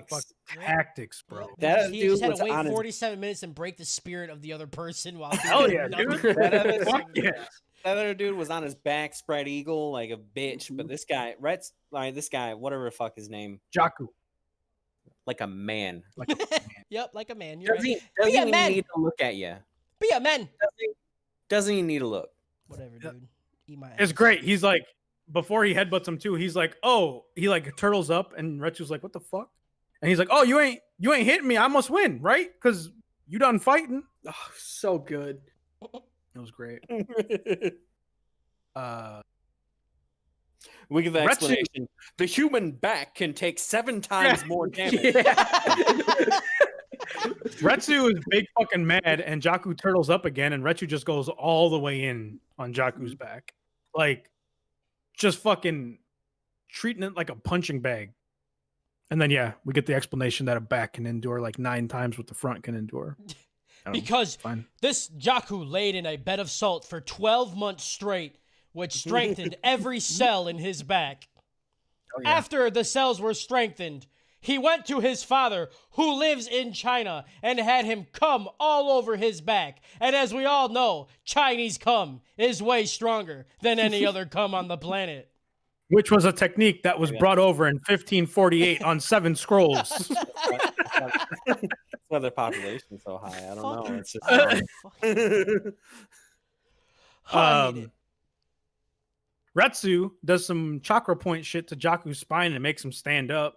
tactics.
fucking tactics, bro."
That
he
dude
just had
was
to wait
on his-
47 minutes and break the spirit of the other person while
Hell
doing
yeah,
nothing
dude.
for
That other-
47
Fuck yeah.
minutes.
That other dude was on his back, spread eagle like a bitch.
Mm-hmm.
But this guy, this guy, whatever the fuck his name,
Jaku,
like a man.
like a man.
Yep, like a man. You're
Doesn't,
right.
doesn't
Be a
even
man.
need to look at you.
Be a man.
Doesn't even need to look.
Whatever, dude. Eat my
It's
ass.
great. He's like, before he headbutts him too, he's like, "Oh," he like turtles up, and Retsu's like, "What the fuck?" And he's like, "Oh, you ain't hitting me. I must win, right? Because you done fighting."
Oh, so good.
It was great.
We give the
Retsu-
explanation. The human back can take 7 times more damage.
Retsu is big fucking mad, and Jaku turtles up again, and Retsu just goes all the way in on Jaku's back, like just fucking treating it like a punching bag. And then we get the explanation that a back can endure like 9 times what the front can endure.
Because
Fine.
this Jaku laid in a bed of salt for 12 months straight, which strengthened every cell in his back.
Oh, yeah.
After the cells were strengthened, He went to his father, who lives in China, and had him come all over his back. And as we all know, Chinese cum is way stronger than any other cum on the planet.
Which was a technique that was brought over in 1548 on 7 scrolls.
That's why their population's so high. I don't know.
Fucking-
It's just
I hate it.
Retsu does some chakra point shit to Jaku's spine and makes him stand up.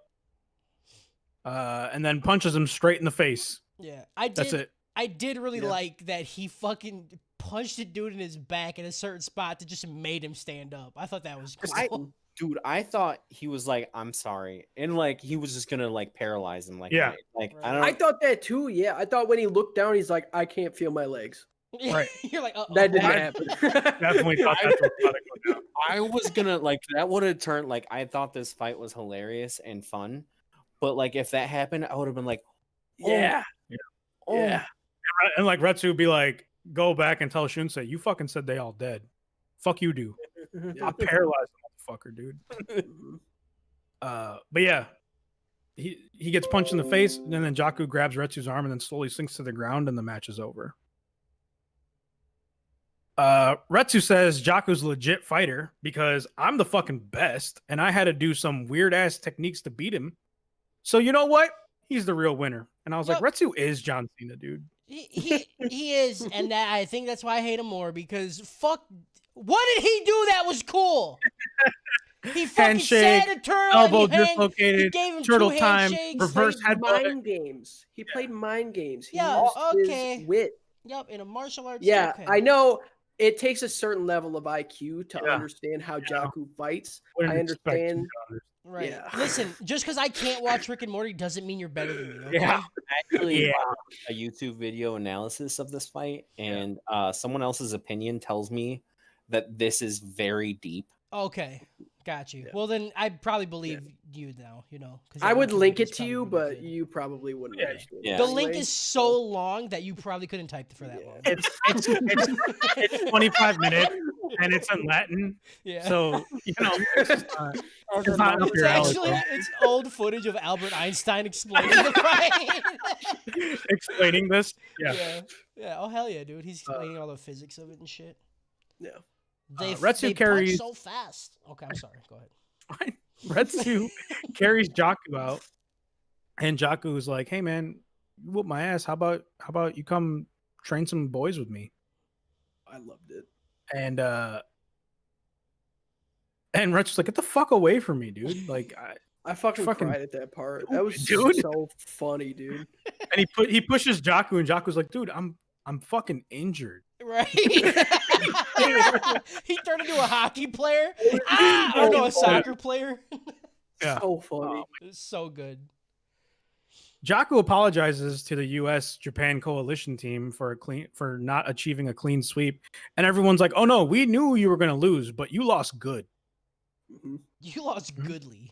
And then punches him straight in the face.
Yeah,
That's it.
I did really like that he fucking punched a dude in his back in a certain spot that just made him stand up. I thought that was cool.
Dude, I thought he was like, I'm sorry. And like he was just gonna like paralyze him. Like,
Yeah.
Like
Right.
I don't
I thought that too. Yeah, I thought when he looked down, he's like, I can't feel my legs.
Right.
You're like,
That didn't
I-
happen.
Definitely thought that's what thought it go down.
I was gonna like that would have turned like I thought this fight was hilarious and fun. But like if that happened, I would have been like,
Yeah.
oh,
Yeah.
And like Retsu would be like, go back and tell Shunsei, you fucking said they all dead. Fuck you do. I paralyzed the motherfucker, dude. But yeah. He gets punched in the face, and then Jaku grabs Retsu's arm and then slowly sinks to the ground, and the match is over. Retsu says Jaku's a legit fighter because I'm the fucking best, and I had to do some weird ass techniques to beat him. So you know what? He's the real winner. And I was like, Retsu is John Cena, dude.
He is, and that I think that's why I hate him more because fuck, what did he do that was cool? He fucking
Handshake,
sat a turtle,
elbow
and he
dislocated,
he gave him
turtle
2
time,
handshakes.
reverse
Played
headbutt.
mind games. He played mind games. He
Yeah,
used
okay.
his wit.
Yep, in a martial arts.
Yeah,
okay.
I know it takes a certain level of IQ to
Yeah.
understand how Jaku fights.
Wouldn't
I
expect
understand.
you to
Right.
Yeah.
Listen, just because I can't watch Rick and Morty doesn't mean you're better than me. Okay?
Yeah.
I actually
Yeah.
watched a YouTube video analysis of this fight, and someone else's opinion tells me that this is very deep.
Okay. Got you.
Yeah.
Well, then I probably believe you now. You know, 'cause
I would
YouTube
link
is
it to
probably
you,
really
but
good.
you probably wouldn't
Yeah.
understand.
Yeah.
The
it
link
anyway.
is so long that you probably couldn't type for that long.
It's 25 minutes and it's in Latin.
Yeah.
So, you know, it's not up
It's
your alley.
actually it's old footage of Albert Einstein explaining the fight.
Explaining this. Yeah.
Yeah. Yeah. Oh hell yeah, dude. He's explaining all the physics of it and shit.
Yeah.
Retsu
they punch
carries-
so fast. Okay, I'm sorry. Go ahead.
Retsu carries Jaku out, and Jaku is like, "Hey man, you whoop my ass. How about you come train some boys with me?"
I loved it.
And Retsu's like, "Get the fuck away from me, dude!" Like,
I fucking
Fucking
cried at that part. That was
dude.
so funny, dude.
and he pushes Jaku, and Jaku's like, "Dude, I'm fucking injured."
Right. He turned into a hockey player. Or no, a soccer player.
Yeah.
So funny.
It's so good.
Jaku apologizes to the U.S.-Japan coalition team for not achieving a clean sweep, and everyone's like, "Oh no, we knew you were going to lose, but you lost good.
Mhm.
You lost
Mhm.
goodly.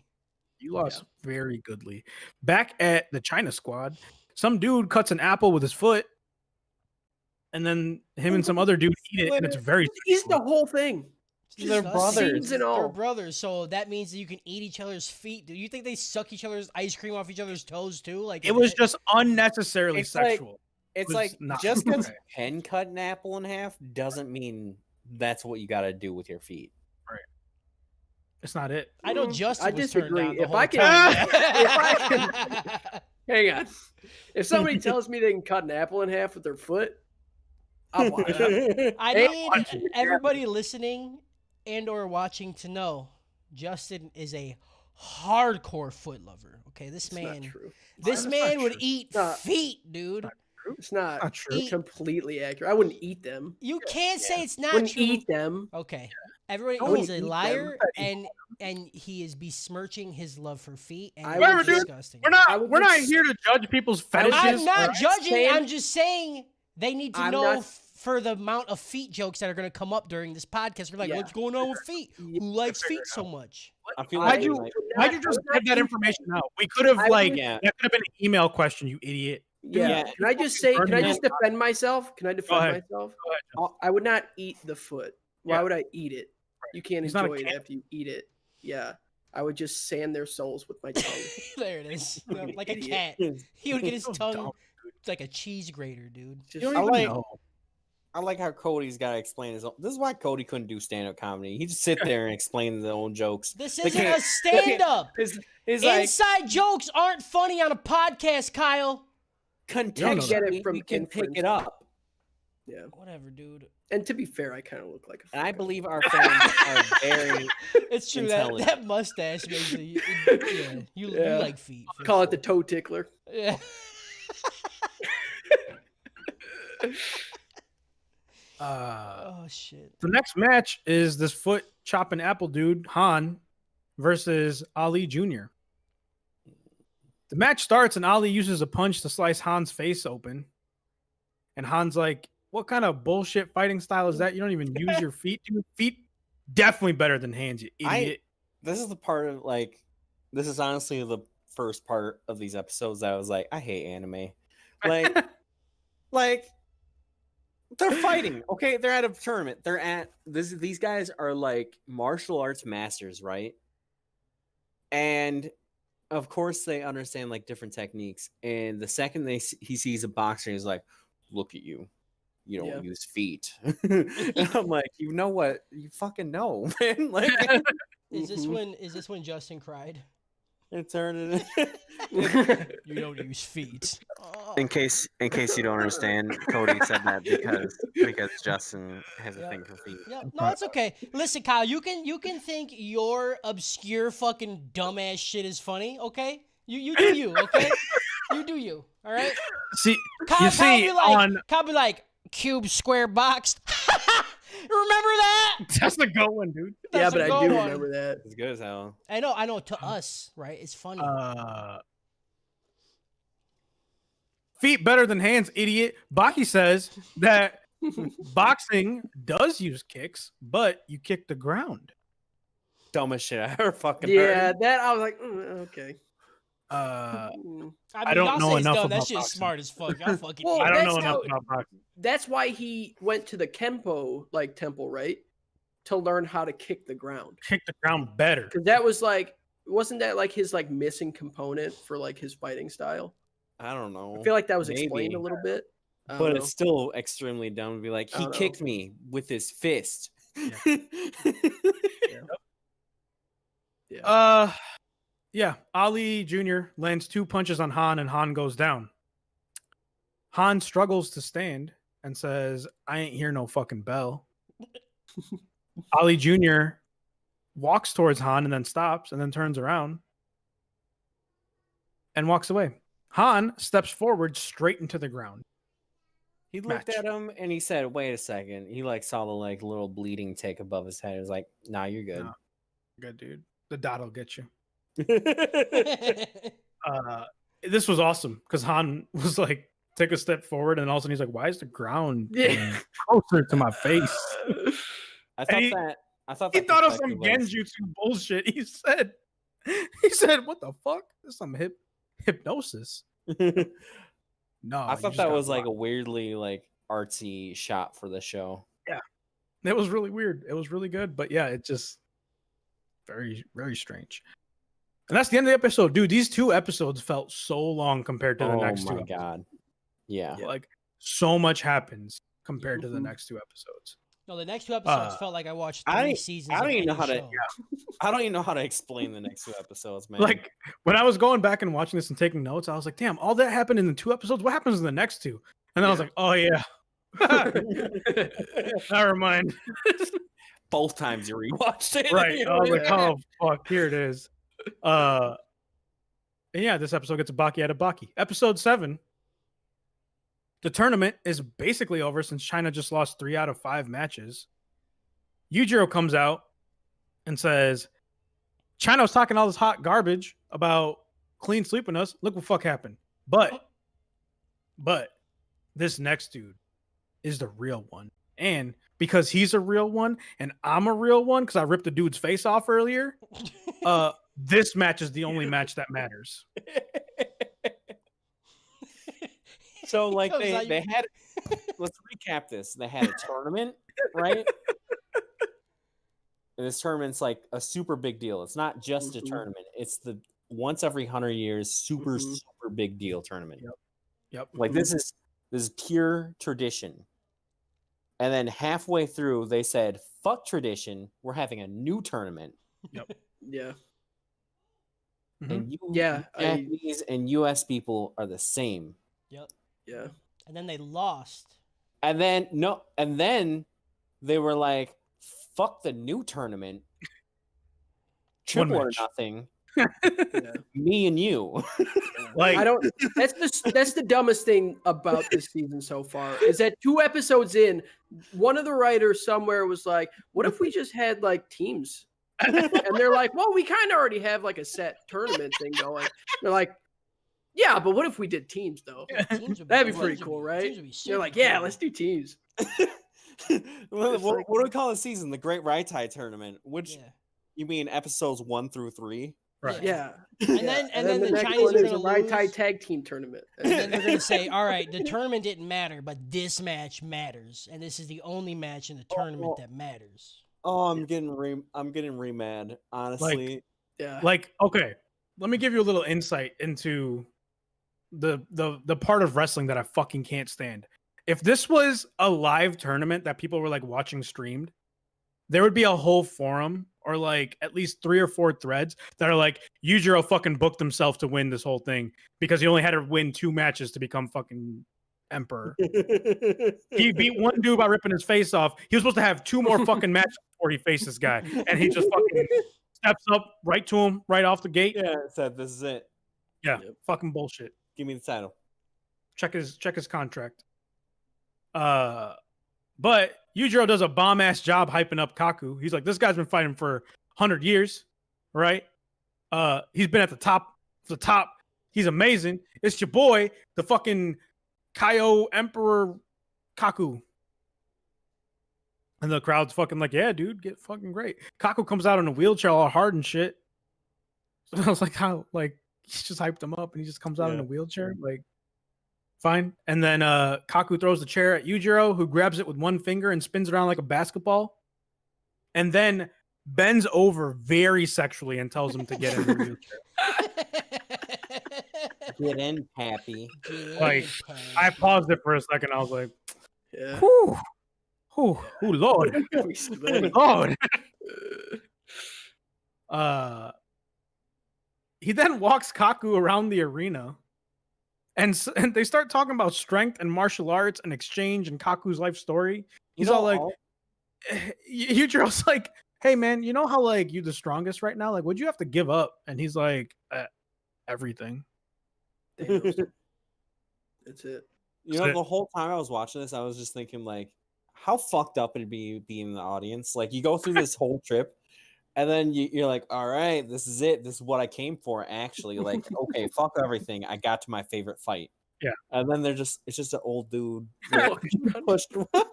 You lost very goodly." Back at the China squad, some dude cuts an apple with his foot, and then him and some other dude eat it, and it's very
He's the
sexual.
whole thing.
It's
They're
disgusting.
brothers.
Scenes and
They're
all.
brothers, so that means that you can eat each other's feet. Do you think they suck each other's ice cream off each other's toes too? Like
It was just unnecessarily
It's like-
sexual.
It's
was
like
not
just because
right.
you can cut an apple in half doesn't mean that's what you got to do with your feet.
It's not it.
I know Justin
I
was turned
disagree.
down the
If
whole
I can-
time.
if I Hang on. If somebody tells me they can cut an apple in half with their foot, I'll watch it.
I
Hey,
need
watch it.
everybody listening and or watching to know Justin is a hardcore foot lover. Okay, this
It's not
man,
true.
this
That's
man
not
would
true.
eat
Not-
feet, dude.
It's not
Not true.
completely accurate. I wouldn't eat them.
You can't say it's not
Wouldn't
true.
eat them.
Okay, everybody,
I wouldn't
he's a
eat them.
liar, and he is besmirching his love for feet, and
I
it's
would just-
disgusting.
We're
I
not.
would
We're not
just-
here to judge people's fetishes.
I'm not
or-
judging.
saying-
I'm just saying they need to
I'm
know
not-
for the amount of feet jokes that are going to come up during this podcast. We're like,
Yeah.
what's going on with feet?
Yeah,
Who likes
figure
feet
it
so much?
I feel
Why'd
like,
you-
like
Why'd you just give that information out? We could have
I
like
would-
yeah.
that could have been an email question, you idiot.
Yeah.
Yeah.
Can I just say? Can I
Burn
just defend myself? Can I defend
ahead.
myself?
Go ahead,
I would not eat the foot. Why
Yeah.
would I eat it? You can't
He's not a
enjoy it
can-
after you eat it. Yeah. I would just sand their souls with my tongue.
There it is.
Fucking
Like a
idiot.
cat. He would get his
So
tongue
dumb,
like a cheese grater, dude.
You
Just,
don't
I
even
like-
know.
I like how Cody's got to explain his own. This is why Cody couldn't do stand-up comedy. He just sit there and explain his own jokes.
This
They
isn't
can't-
a stand-up.
It's like
Inside jokes aren't funny on a podcast, Kyle.
contextually,
Get it from
we can pick
inference.
it up.
yeah.
Whatever, dude.
And to be fair, I kind of look like a.
And I
fucker.
believe our fans are very.
It's true that
Intelligent.
that mustache makes you. Yeah, you
Yeah.
like feet. for
Call it the
sure.
toe tickler.
Yeah. Oh shit.
The next match is this foot chopping apple dude, Han, versus Ali Jr. The match starts and Ali uses a punch to slice Han's face open. And Han's like, what kind of bullshit fighting style is that? You don't even use your feet, dude. Feet definitely better than hands, you idiot.
This is the part of like. This is honestly the first part of these episodes that I was like, I hate anime. Like, they're fighting. Okay, they're at a tournament. They're at this. These guys are like martial arts masters, right? And of course, they understand like different techniques. And the second he sees a boxer, he's like, "Look at you. You don't
Yeah.
use feet." And I'm like, you know what? You fucking know, man. Like,
Is this when Justin cried?
it turned it.
You don't use feet. Oh.
In case you don't understand, Cody said that because Justin has a
Yeah.
thing for feet.
Yeah, no, it's okay. Listen, Kyle, you can think your obscure fucking dumbass shit is funny, okay? You do you, okay? You do you, all right?
See,
Kyle,
you see,
Kyle be like, cube, square, box. Remember that?
that's a good one, dude.
Yeah,
That's
but
a
I
good
do
one.
remember that.
It's good as hell.
I know. To us, right? It's funny.
Feet better than hands, idiot. Baki says that boxing does use kicks, but you kick the ground.
Dumbest shit I ever fucking
Yeah,
heard.
that I was like, okay.
I don't
y'all
know
say it's
enough
dumb. That
about
shit's
boxing.
smart as fuck. Y'all fucking.
Well,
I don't
that's
know enough
how-
about boxing.
That's why he went to the Kempo like temple, right? To learn how to kick the ground.
Kick the ground better.
Because that was like, wasn't that like his like missing component for like his fighting style?
I don't know.
I feel like that was explained
Maybe.
a little bit. I don't
But
know.
it's still extremely dumb to be like,
I
he
don't
kicked
know.
me with his fist.
Yeah. Ali Jr. lands 2 punches on Han and Han goes down. Han struggles to stand and says, I ain't hear no fucking bell. Ali Jr. walks towards Han and then stops and then turns around and walks away. Han steps forward straight into the ground.
He looked
Match.
at him and he said, wait a second. He like saw the like little bleeding tick above his head. He was like, nah, you're good.
No. Good, dude. The dot will get you. This was awesome because Han was like, take a step forward, and all of a sudden he's like, why is the ground
Yeah.
closer to my face?
I thought
he-
that. I thought
He
that
thought of some
perspective
genjutsu bullshit. He said, what the fuck? This is some hypnosis.
was-
No,
I
you
thought
just
that
got
was like a
blocked.
weirdly like artsy shot for the show.
It was really weird. It was really good, but yeah, it just very, very strange. And that's the end of the episode, dude. These 2 episodes felt so long compared to the next 2
my
episodes.
god. Yeah.
Like so much happens compared to the
Mhm.
next 2 episodes.
No, the next 2 episodes felt like I watched 3
I
seasons.
don't
of
even know
any
how to-
show.
I don't even know how to explain the next 2 episodes, man.
Like when I was going back and watching this and taking notes, I was like, damn, all that happened in the 2 episodes. What happens in the next 2? And then I was
Yeah.
like, oh yeah. Never mind.
both times you rewatched it.
Right.
You
I was like,
know?
oh fuck, here it is. And yeah, this episode gets a Baki out of Baki. Episode 7. The tournament is basically over since China just lost 3 out of 5 matches. Yujiro comes out and says, China was talking all this hot garbage about clean sweeping us. Look what fuck happened. But this next dude is the real one. And because he's a real one and I'm a real one because I ripped the dude's face off earlier, this match is the only match that matters.
So like
Comes out,
they had let's recap this. They had a tournament, right? And this tournament's like a super big deal. It's not just a
Mhm.
tournament. It's the once every 100 years super
Mhm.
super big deal tournament.
Yep.
Like this is pure tradition. And then halfway through, they said, "Fuck tradition. We're having a new tournament."
Yeah.
And you,
Yeah,
Japanese and U.S. people are the same.
Yep.
Yeah.
And then they lost.
And then they were like, "Fuck the new tournament. Triple or
match.
nothing.
Yeah.
Me and you."
Like
I don't. That's the dumbest thing about this season so far is that 2 episodes in, one of the writers somewhere was like, "What if we just had like teams?" And they're like, "Well, we kind of already have like a set tournament thing going." They're like, "Yeah, but what if we did teams though?
Teams would
That'd be
teams
pretty
would
cool,
be-
right?"
teams would be
They're
super
like, "Yeah,
cool.
let's do teams."
what,
It's like-
what do we call the season? The Great Raitai Tournament. Which
Yeah.
you mean episodes 1 through 3?
right.
Yeah.
And
Yeah.
then the
next
Chinese
one
are
is a
gonna
Rai Tai
lose.
tag team tournament.
And then they're gonna say, "All right, the tournament didn't matter, but this match matters, and this is the only match in the tournament that matters."
Oh, I'm getting re-mad, honestly.
Yeah.
Like, okay, let me give you a little insight into the part of wrestling that I fucking can't stand. If this was a live tournament that people were like watching streamed, there would be a whole forum or like at least 3 or 4 threads that are like, Yujiro fucking booked himself to win this whole thing because he only had to win 2 matches to become fucking emperor. He beat one dude by ripping his face off. He was supposed to have 2 more fucking matches before he faced this guy, and he just fucking steps up right to him right off the gate.
Yeah, it said this is it.
Yeah,
Yep.
fucking bullshit.
Give me the title.
Check his contract. But Yujiro does a bomb ass job hyping up Kaku. He's like, this guy's been fighting for 100 years, right? He's been at the top. He's amazing. It's your boy, the fucking Kaio Emperor Kaku. And the crowd's fucking like, yeah, dude, get fucking great. Kaku comes out in a wheelchair all hard and shit. So I was like, how? Like, he's just hyped him up and he just comes out in a wheelchair. Like, fine. And then Kaku throws the chair at Yujiro, who grabs it with one finger and spins it around like a basketball. And then bends over very sexually and tells him to get in the wheelchair.
Get in, Pappy.
Like, I paused it for a second. I was like,
Yeah.
whew, Lord. Lord. He then walks Kaku around the arena. And they start talking about strength and martial arts and exchange and Kaku's life story. He's all like, Yujiro's like, hey man, you know how like you're the strongest right now? Like, what'd you have to give up? And he's like, everything.
That's it.
You know, the whole time I was watching this, I was just thinking, like, how fucked up it'd be in the audience. Like, you go through this whole trip, and then you're like, all right, this is it. This is what I came for, actually. Like, okay, fuck everything. I got to my favorite fight.
Yeah.
And then it's just an old dude like, pushed around.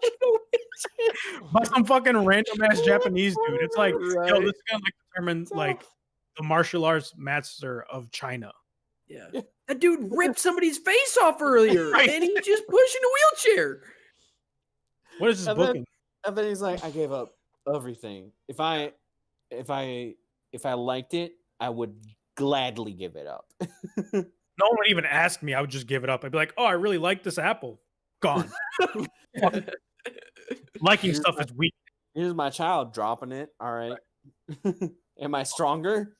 By some fucking random ass Japanese dude. It's like, yo,
Right.
this is gonna like determine like the martial arts master of China.
Yeah. That dude ripped somebody's face off earlier,
Right.
and he just pushed in a wheelchair.
What is this
And then-
booking?
And then he's like, I gave up everything. If I liked it, I would gladly give it up.
No one would even ask me. I would just give it up. I'd be like, oh, I really like this apple. Gone. Liking stuff is weak.
Here's my child dropping it. All right. Am I stronger?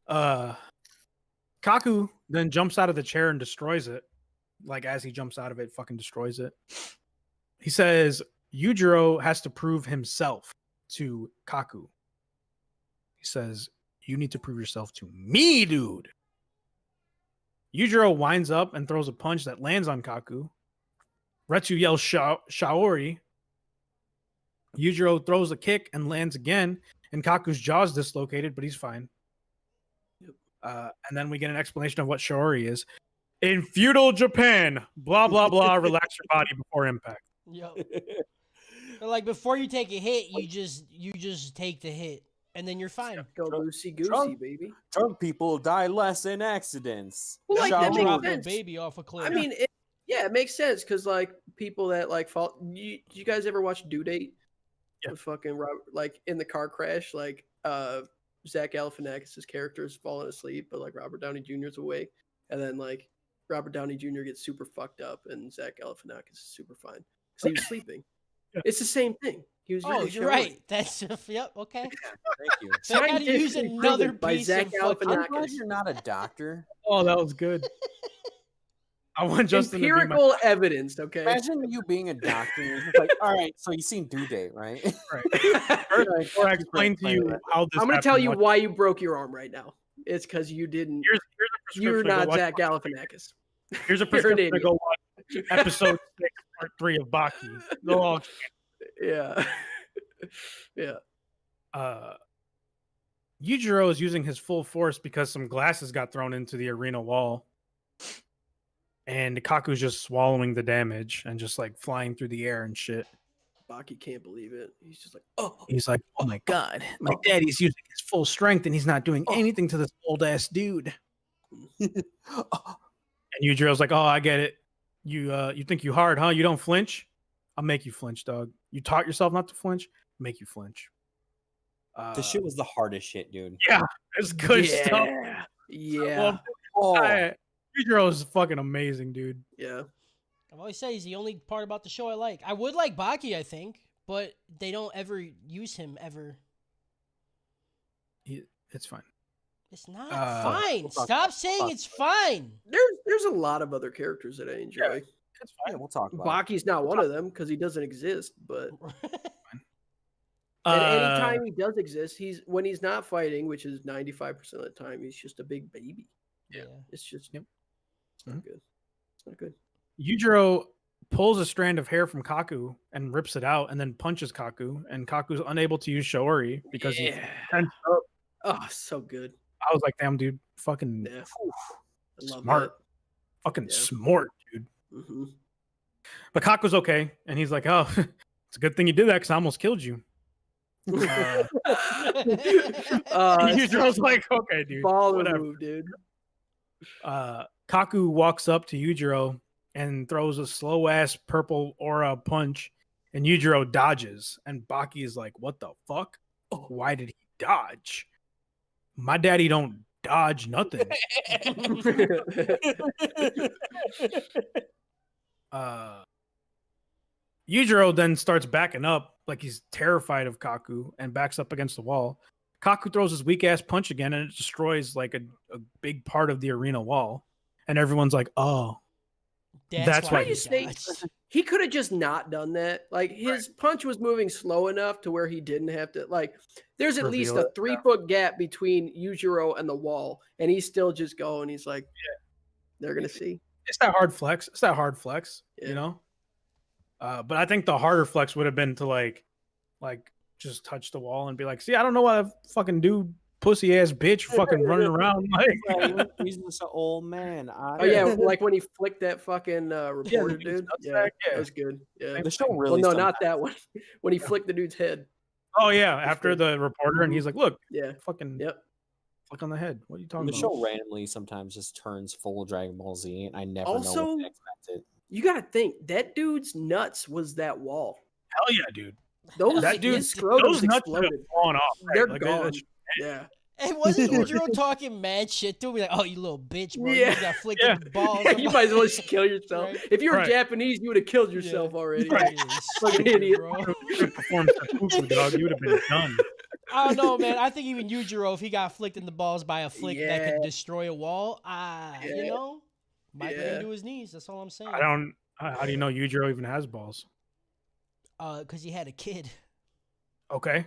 Kaku then jumps out of the chair and destroys it. Like, as he jumps out of it, fucking destroys it. He says Yujiro has to prove himself to Kaku. He says, you need to prove yourself to me, dude. Yujiro winds up and throws a punch that lands on Kaku. Retsu yells Shaori. Yujiro throws a kick and lands again, and Kaku's jaw's dislocated, but he's fine. And then we get an explanation of what Shaori is. In feudal Japan, blah, blah, blah, relax your body before impact.
Yep. But like before you take a hit, you just take the hit, and then you're fine.
Go loosey goosey,
Drunk.
baby.
Drunk people die less in accidents.
Well, like, that
Shaori.
makes
Drop a
sense.
baby off a cliff.
I mean, it makes sense because like people that like fall. You guys ever watch Due Date?
Yeah.
with fucking Robert, like in the car crash, like Zach Galifianakis' character is falling asleep, but like Robert Downey Jr. is awake, and then like Robert Downey Jr. gets super fucked up, and Zach Galifianakis is super fine because he was sleeping.
Yeah.
It's the same thing. He was.
Oh,
really
you're
showing.
right. That's yep. Okay.
Thank you.
So I gotta use
Scientifically
another
proven by
piece
Zach
of fucking-
I'm
Galifianakis.
glad you're not a doctor.
Oh, that was good. I want Justin to be my.
Empirical evidence. Okay.
Imagine you being a doctor and you're just like, all right, so you seen Due Date, right?
Or I explain to you how this.
I'm going to tell
happened,
you
what-
why you broke your arm right now. It's because you didn't.
Here's a
You're
prescription to
not
go watch-
Zach Galifianakis.
Here's a
You're an
prescription to
idiot.
go watch episode 6, part 3 of Baki. Go all.
Yeah. Yeah.
Yujiro is using his full force because some glasses got thrown into the arena wall. And Kaku's just swallowing the damage and just like flying through the air and shit.
Baki can't believe it. He's just like, oh.
He's like, oh my god, my daddy's using his full strength and he's not doing anything to this old ass dude. And Yujiro's like, oh, I get it. You think you hard, huh? You don't flinch? I'll make you flinch, dog. You taught yourself not to flinch? Make you flinch.
The shit was the hardest shit, dude.
Yeah, it's good stuff.
Yeah.
Oh,
Yujiro is fucking amazing, dude.
Yeah.
I've always said he's the only part about the show I like. I would like Baki, I think, but they don't ever use him ever.
It's fine.
It's not
Uh,
fine. Stop saying it's fine.
There's a lot of other characters that I enjoy.
It's
yeah,
fine.
we'll talk about it.
Baki's not one of them because he doesn't exist. But
Uh,
at any time he does exist, when he's not fighting, which is 95% of the time, he's just a big baby.
Yeah.
It's just
Yep.
it's not good. It's not good.
Yujiro pulls a strand of hair from Kaku and rips it out and then punches Kaku. And Kaku's unable to use Shoori because he's tensed up.
Oh, so good.
I was like, damn, dude, fucking
Yeah. I love
smart. Fucking
Yeah.
smart, dude.
that. Mm-hmm.
But Kaku's okay. And he's like, oh, it's a good thing you did that because I almost killed you. Yujiro's like, okay, dude.
Baller
Whatever.
move, dude.
Kaku walks up to Yujiro and throws a slow ass purple aura punch, and Yujiro dodges. And Baki is like, what the fuck? Why did he dodge? My daddy don't dodge nothing. Yujiro then starts backing up like he's terrified of Kaku and backs up against the wall. Kaku throws his weak ass punch again and it destroys like a big part of the arena wall. And everyone's like, oh, That's why
he
he
dodged.
He could have just not done that. Like his punch was moving slow enough to where he didn't have to. Like, there's at least
Reveal
a 3-foot gap between Yujiro and the wall, and he's still just going. He's like, they're gonna see.
it's that hard flex. It's that hard flex,
Yeah.
you know? But I think the harder flex would have been to like just touch the wall and be like, see, I don't know why that fucking dude, pussy ass bitch, fucking running around like.
He's just an old man.
Oh yeah, like when he flicked that fucking reporter dude. Yeah,
back, yeah.
that was good. Yeah.
The show
Well,
really.
no, not that one. When he flicked the dude's head.
Oh yeah, after the reporter, and he's like, look,
Yeah.
fucking
Yep.
flick on the head. What are you talking
The
about?
show randomly sometimes just turns full of Dragon Ball Z, and I never know
Also,
what to expect.
You gotta think that dude's nuts was that wall.
Hell yeah, dude.
Those
That dude,
his scrotum's
those nuts should have
exploded.
fallen off. right?
They're
Like,
gone. Yeah.
Hey, wasn't Yujiro talking mad shit to me? Like, oh, you little bitch, bro.
Yeah.
You got flicked in the balls.
Yeah,
I'm
you
like,
might as well just kill yourself.
Right.
If you were
Right.
Japanese, you would have killed yourself already.
Right.
Fucking
Stupid,
idiot.
bro.
You should have performed seppuku, dog. You would have been done.
I don't know, man. I think even Yujiro, if he got flicked in the balls by a flick that
Yeah.
could destroy a wall, you
Yeah.
know, might
Yeah.
go into his knees. That's all I'm saying.
I don't. How do you know Yujiro even has balls?
Because he had a kid.
Okay,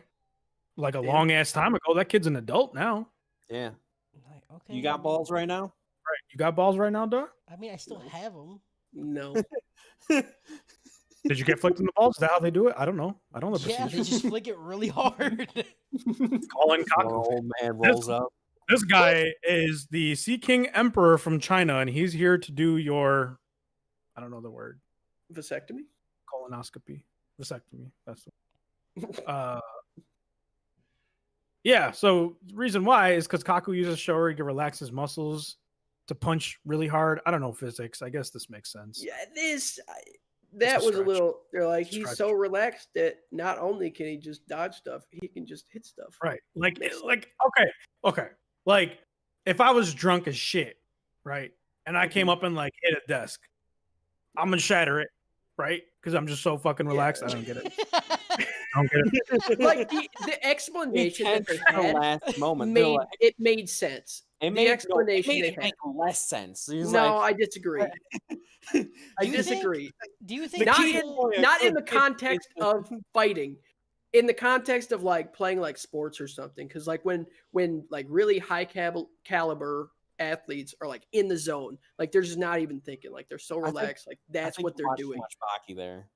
like a
Yeah.
long ass time ago. That kid's an adult now.
Yeah,
Like, okay.
you got balls right now.
Right? You got balls right now, dog?
I mean, I still have them.
No.
Did you get flicked in the balls? Is that how they do it? I don't know. I don't know the
Yeah, they
procedure.
just flick it really hard.
Colin
Poor
Kaku.
old man rolls up.
This guy is the Sea King Emperor from China, and he's here to do your, I don't know the word,
Vasectomy?
colonoscopy, vasectomy. That's yeah. So the reason why is because Kaku uses Shory to relax his muscles to punch really hard. I don't know physics. I guess this makes sense.
Yeah, this that was a
stretch.
little. They're like he's
Stretch.
so relaxed that not only can he just dodge stuff, he can just hit stuff.
Right. Like,
Makes
okay. Like, if I was drunk as shit, right, and I came up and like hit a desk, I'm gonna shatter it, right? Because I'm just so fucking relaxed. I don't get it. I don't get it.
Like the explanation that they
the
had
last moment. They're
made
like,
it made sense.
it
The
made,
explanation
it
they
made it
had.
make less sense. He's
No,
like,
I disagree. I
you think-
disagree.
Do you think
Not
people-
in, not in the
it's-
context of fighting, in the context of like playing like sports or something. Because like when like really high caliber athletes are like in the zone, like they're just not even thinking. Like they're so
think-
relaxed. Like
I
that's
think
what
you
they're
watched too
doing.
much Baki there.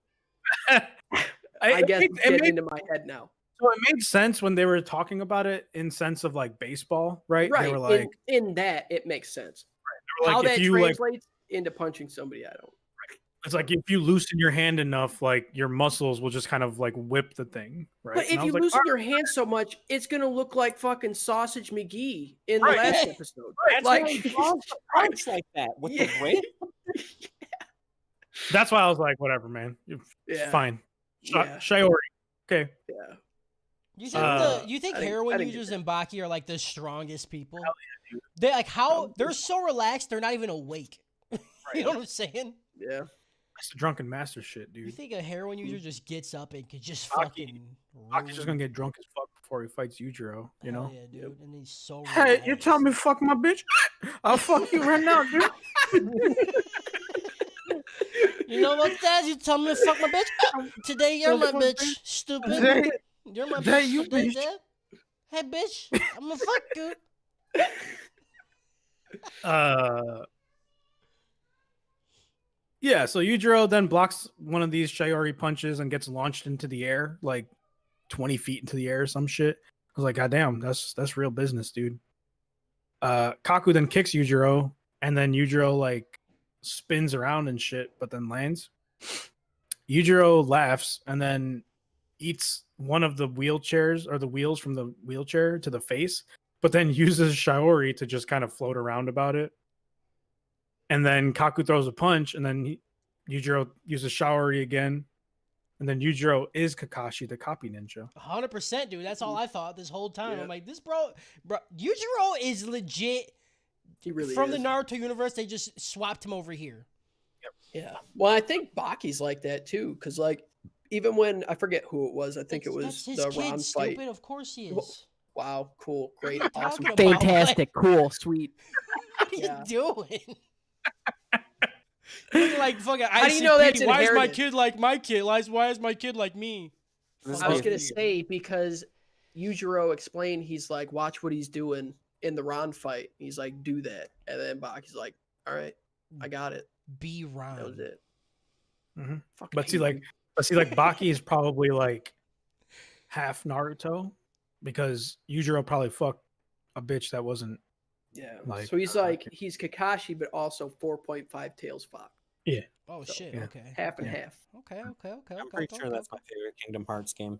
I guess
it
it's getting
made,
into my head now.
so it made sense when they were talking about it in sense of like baseball, right?
Right.
They were like,
in that it makes sense.
they were
How
like,
that
if you like,
translates into punching somebody, I don't.
it's like if you loosen your hand enough, like your muscles will just kind of like whip the thing, right?
But
And
if
I
you
was like,
loosen your hand so much, it's gonna look like fucking Sausage McGee in the
Right.
last episode.
That's
Like,
why he draws the punch like that with
Yeah.
the whip.
that's why I was like, whatever, man. It's
Yeah.
fine.
Yeah.
Shiori. Okay.
Yeah.
You think you think
I didn't-
heroin
I didn't get
users
that.
in Baki are like the strongest people?
Hell yeah, dude.
They like how
Probably.
they're so relaxed they're not even awake. You know what I'm saying?
Yeah.
That's the drunken master shit,
You
dude.
think a heroin user just gets up and could just
Baki-
fucking
Baki's just
ruin-
gonna get drunk as fuck before he fights Yujiro, you
Hell
know?
yeah, dude. And he's so
Hey, you
relaxed.
tell me to fuck my bitch? I'll fuck you right now, dude.
You know what, Dad? You tell me to fuck my bitch. Today you're my bitch, stupid.
Today-
You're my
today
bitch.
you
Today,
bitch.
Dad. Hey, bitch. I'm gonna fuck you.
Yeah, so Yujiro then blocks one of these Shiori punches and gets launched into the air, like 20 feet into the air or some shit. I was like, God damn, that's real business, dude. Kaku then kicks Yujiro, and then Yujiro like spins around and shit, but then lands. Yujiro laughs and then eats one of the wheelchairs or the wheels from the wheelchair to the face, but then uses Shiori to just kind of float around about it. And then Kaku throws a punch, and then Yujiro uses Shiori again. And then Yujiro is Kakashi, the copy ninja.
100%, dude. That's all I thought this whole time.
Yeah.
I'm like, this bro, Yujiro is legit.
He really
From
is.
the Naruto universe, they just swapped him over here.
Yeah. Well, I think Baki's like that too, because like even when I forget who it was, I think it was
That's his
the
kid,
Ron
stupid.
fight.
Of course he
Well,
is.
Wow, cool, great,
you
awesome,
talking about?
fantastic, cool, sweet.
What are
Yeah.
you doing? Looking like fucking
How do you know that's
ICP. Why is my
inherited?
kid like my kid? Why is my kid like me?
This
I was
is-
gonna say because Yujiro explained he's like, watch what he's doing in the Ron fight. He's like, do that, and then Baki's like, all right, I got it.
Be
That
Ron.
was it.
Mhm.
Fucking
But see,
hate
like,
him.
Baki is probably like half Naruto because Yujiro probably fucked a bitch that wasn't.
Yeah.
like,
So he's like he's Kakashi, but also 4.5 tails Fox,
Oh shit.
yeah.
Okay.
half and
Yeah.
half.
Okay.
I'm pretty sure that's my favorite Kingdom Hearts game.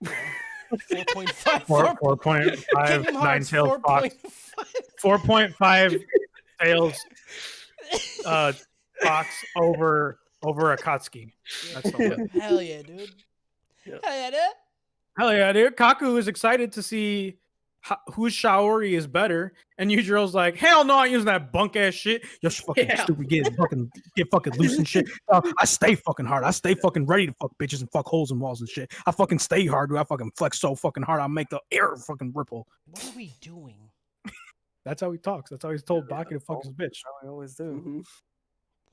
4.5.
4.5
Kingdom
nine
Hearts
tails fox.
4.5.
4.5 tails fox over Akatsuki. That's the one.
Hell yeah, dude.
Yeah.
Hell yeah, dude.
Hell yeah, dude. Kaku is excited to see whose Shiori is better. And Yujiro's like, hell no, I ain't using that bunk ass shit. You're fucking
Yeah.
stupid. Get fucking loose and shit. I stay fucking hard. I stay fucking ready to fuck bitches and fuck holes in walls and shit. I fucking stay hard, dude. I fucking flex so fucking hard. I'll make the air fucking ripple.
What are we doing?
That's how he talks. That's how he's told
Yeah.
Baki to fuck his bitch.
I always do.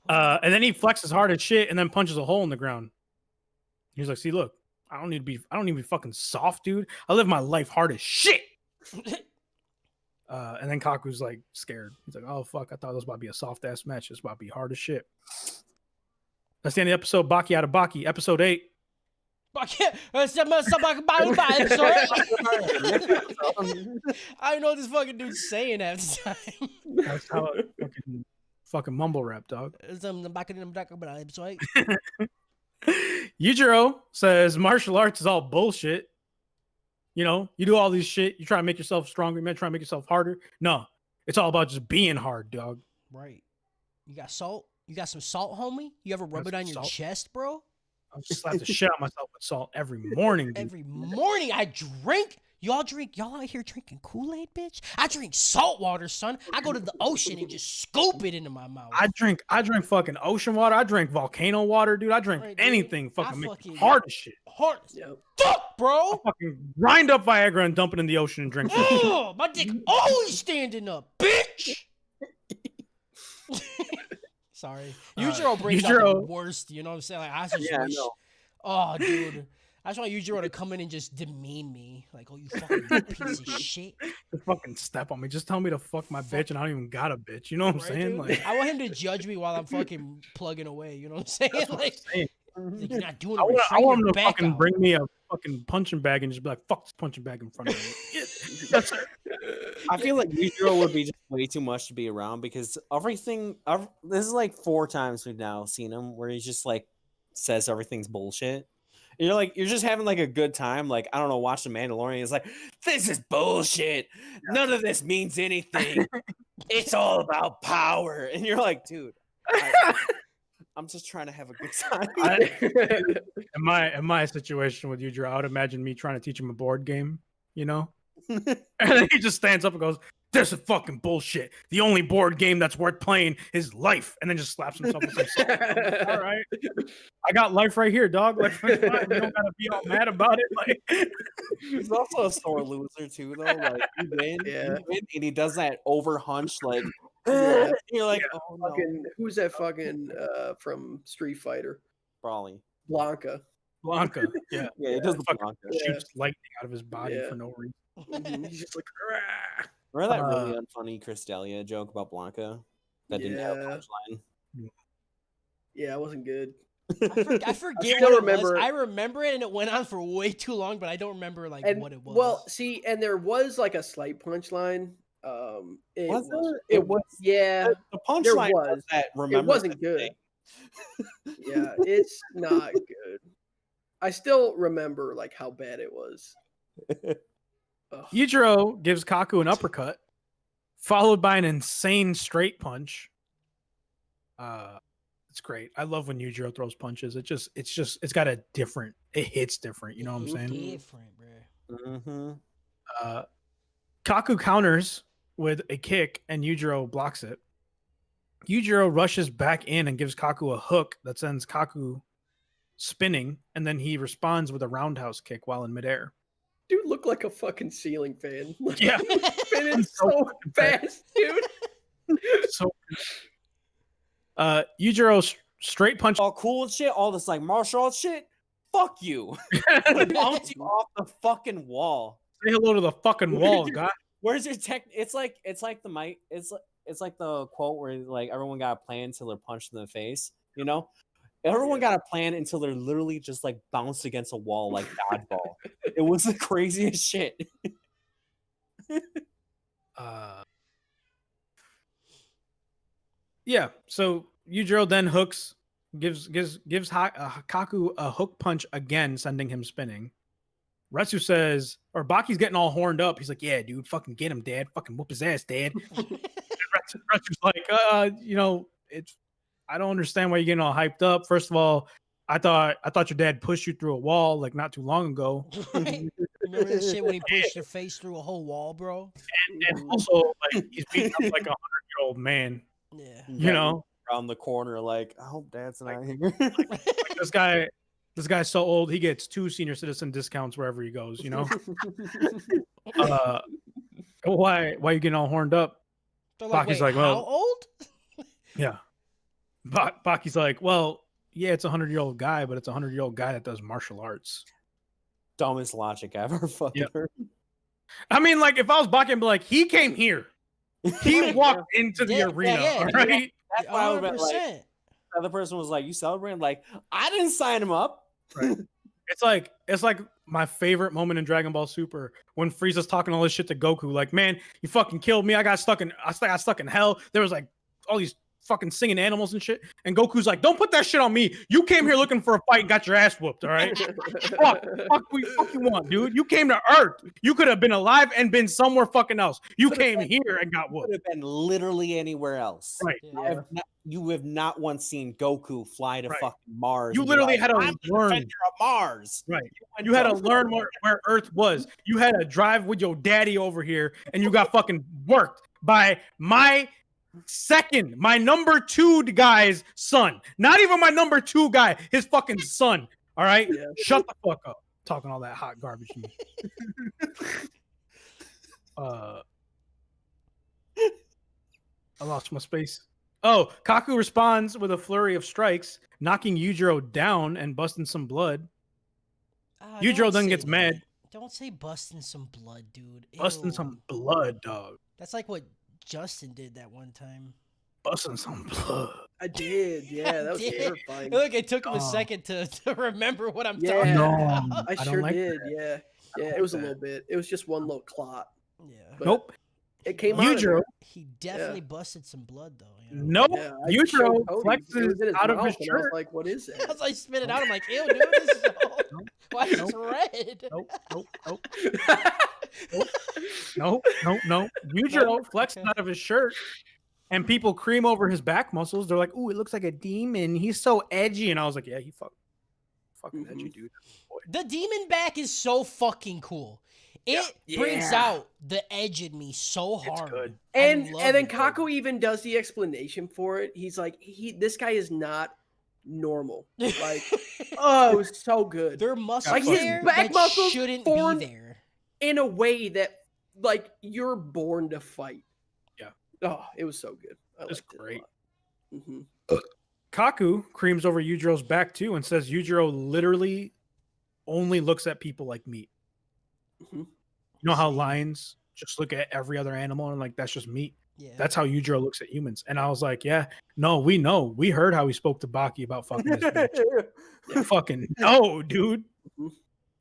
Mhm.
And then he flexes hard as shit and then punches a hole in the ground. He's like, see, look, I don't need to be fucking soft, dude. I live my life hard as shit. And then Kaku's like scared. He's like, oh fuck, I thought it was about to be a soft ass match. It's about to be hard as shit. That's the end of the episode. Baki out of Baki, episode 8.
I don't know what this fucking dude's saying half the time.
That's how it fucking mumble rap, dog. Yujiro says martial arts is all bullshit. You know, you do all these shit. You try to make yourself stronger. You try to make yourself harder. No, it's all about just being hard, dog.
Right. You got salt. You got some salt, homie? You ever rub
Got
it on
some
your
salt?
chest, bro?
I'll slap the shit out of myself with salt every morning, dude.
Every morning I drink. Y'all out here drinking Kool-Aid, bitch? I drink salt water, son. I go to the ocean and just scoop it into my mouth.
I drink fucking ocean water. I drink volcano water, dude. I drink
Right, dude.
anything.
I
Fucking make
fucking-
me hard as shit.
Hard as
Yep.
fuck, bro.
I fucking grind up Viagra and dump it in the ocean and drink it.
Oh, my dick always standing up, bitch. Sorry. Yujiro brings out the
Yujiro-
worst, you know what I'm saying? Like, I just
Yeah,
wish.
no.
Oh, dude. I just want Yujiro to come in and just demean me. Like, oh, you fucking piece of shit.
Just fucking step on me. Just tell me to fuck my bitch, and I don't even got a bitch. You know what I'm
Right,
saying?
dude?
Like,
I want him to judge me while I'm fucking plugging away. You know what I'm saying?
that's what I'm
Like,
saying.
like, you're not doing
I
it.
want,
Straighten
him
your
to
back
fucking
out.
bring me a fucking punching bag and just be like, "Fuck this punching bag in front of me." Yes, sir.
I feel like Yujiro would be just way too much to be around because this is like 4 times we've now seen him where he just like says everything's bullshit. And you're just having like a good time. Like, I don't know, watch The Mandalorian. It's like, this is bullshit. None of this means anything. It's all about power. And you're like, dude, I'm just trying to have a good time.
In my situation with Yujiro, I would imagine me trying to teach him a board game, you know? And then he just stands up and goes, "This is fucking bullshit. The only board game that's worth playing is life." And then just slaps himself with some salt. I'm like, all right. I got life right here, dog. Like, we don't gotta be all mad about it. Like,
He's also a sore loser too, though. Like, you win, and he does that overhunch, like,
Yeah.
you're like, oh no,
Fucking, who's that fucking from Street Fighter?
Brawly.
Blanca.
Blanca, yeah,
Yeah, he does the
fucking
Blanca.
shoots lightning out of his body
Yeah.
for no reason.
He's just like, "Rah."
Remember that really unfunny Chris D'Elia joke about Blanca that didn't have a
Yeah.
punchline?
Yeah, it wasn't good.
I forget
still
what it
remember-
was. I remember it and it went on for way too long, but I don't remember like
And
what it was.
well, see, and there was like a slight punchline.
Was there?
It was, yeah.
The punchline was
was.
that.
It
Remember,
wasn't good. Yeah, it's not good. I still remember like how bad it was. Ugh.
Yujiro gives Kaku an uppercut, followed by an insane straight punch. It's great. I love when Yujiro throws punches. It's got a different. It hits different. You know what I'm saying?
Different, bro.
Mm-hmm.
Kaku counters with a kick, and Yujiro blocks it. Yujiro rushes back in and gives Kaku a hook that sends Kaku spinning, and then he responds with a roundhouse kick while in midair.
Dude looked like a fucking ceiling fan. Like,
Yeah.
he was spinning
So
so fast, dude.
So, Yujiro straight punch.
All cool and shit, all this like martial arts shit. Fuck you. Bounce you off the fucking wall.
Say hello to the fucking wall, guy.
Where's your tech? It's like the mic. It's like the quote where like everyone got a plan until they're punched in the face. You know, everyone got a plan until they're literally just like bounced against a wall like dodgeball. It was the craziest shit.
Yeah. So Yujiro then gives Kaku a hook punch again, sending him spinning. Retsu says, or Baki's getting all horned up. He's like, "Yeah, dude, fucking get him, Dad. Fucking whoop his ass, Dad." Retsu's like, I don't understand why you're getting all hyped up. First of all, I thought your dad pushed you through a wall like not too long ago.
Right? Remember that shit when he pushed your face through a whole wall, bro?
And also, like, he's beating up like a 100-year-old man.
Yeah.
You know,
Around the corner, like, I hope Dad's not here.
like this guy's so old he gets 2 senior citizen discounts wherever he goes. You know, why you getting all horned up?
They're like,
Baki's
wait,
like, well-
how old?
Yeah, Baki's like, well, yeah, it's a 100-year-old guy, but it's a 100-year-old guy that does martial arts.
Dumbest logic I've ever fucking heard.
I mean, like, if I was Baki, I'd be like, he came here, he walked into the
Yeah,
arena,
yeah,
all right?
That's why I would've been like,
100%.
the other person was like, "You celebrating?" Like, I didn't sign him up.
Right. It's like my favorite moment in Dragon Ball Super when Frieza's talking all this shit to Goku. Like, man, you fucking killed me. I got stuck in hell. There was like all these fucking singing animals and shit. And Goku's like, don't put that shit on me. You came here looking for a fight and got your ass whooped, all right? fuck you want, dude. You came to Earth. You could have been alive and been somewhere fucking else. You came here and got
Could
whooped.
have been literally anywhere else.
Right.
Yeah.
You have not once seen Goku fly to
Right.
fucking Mars.
You
and be
literally
like,
had to
"I'm the
learn."
defender of Mars.
Right. You had to learn where Earth was. You had to drive with your daddy over here, and you got fucking worked by my number 2 guy's son. Not even my number 2 guy, his fucking son. All right?
Yeah.
Shut the fuck up. Talking all that hot garbage to me. I lost my space. Oh, Kaku responds with a flurry of strikes, knocking Yujiro down and busting some blood. Yujiro
Don't
then
say
gets
that.
mad.
Don't say busting some blood, dude.
Busting
Ew.
some blood, dog.
That's like what Justin did that one time.
Busting some blood.
I did. Yeah, that was
did.
terrifying.
Look, it took him a
Oh.
second to remember what I'm
Yeah.
talking
No.
about.
I
don't
sure
like
did.
that.
Yeah.
don't
Yeah,
like
it was a
that.
little bit. It was just one little clot.
Yeah.
But
Nope.
It came out. of
Yujiro.
there.
He definitely busted some blood, though. You know?
Nope.
Yeah, I
Yujiro
showed Cody. It
flexes
was in his
out of
mouth,
his
and I was
shirt.
like, "What is
As
that?"
I spit it out, I'm like, ew, dude, this is so... Why is this red?
Nope. Yujiro flexed
Okay.
out of his shirt, and people cream over his back muscles. They're like, "Ooh, it looks like a demon. He's so edgy." And I was like, "Yeah, he fucking edgy, dude."
The demon back is so fucking cool. It brings
Yeah.
out the edge in me so hard.
good.
I
And
love
then
it, dude.
Kako even does the explanation for it. He's like, this guy is not normal. Like, oh, it was so good.
There are muscles
Like,
his
there
back
that
muscles
shouldn't
formed-
be there.
In a way that, like, you're born to fight.
Yeah.
Oh, it was so good. I
It's
liked
great.
It a lot.
Kaku creams over Yujiro's back too and says Yujiro literally only looks at people like meat.
Mhm.
You know how lions just look at every other animal and like that's just meat?
Yeah.
That's how Yujiro looks at humans. And I was like, yeah, no, we know. We heard how he spoke to Baki about fucking this bitch. Yeah, fucking no, dude.
Mhm.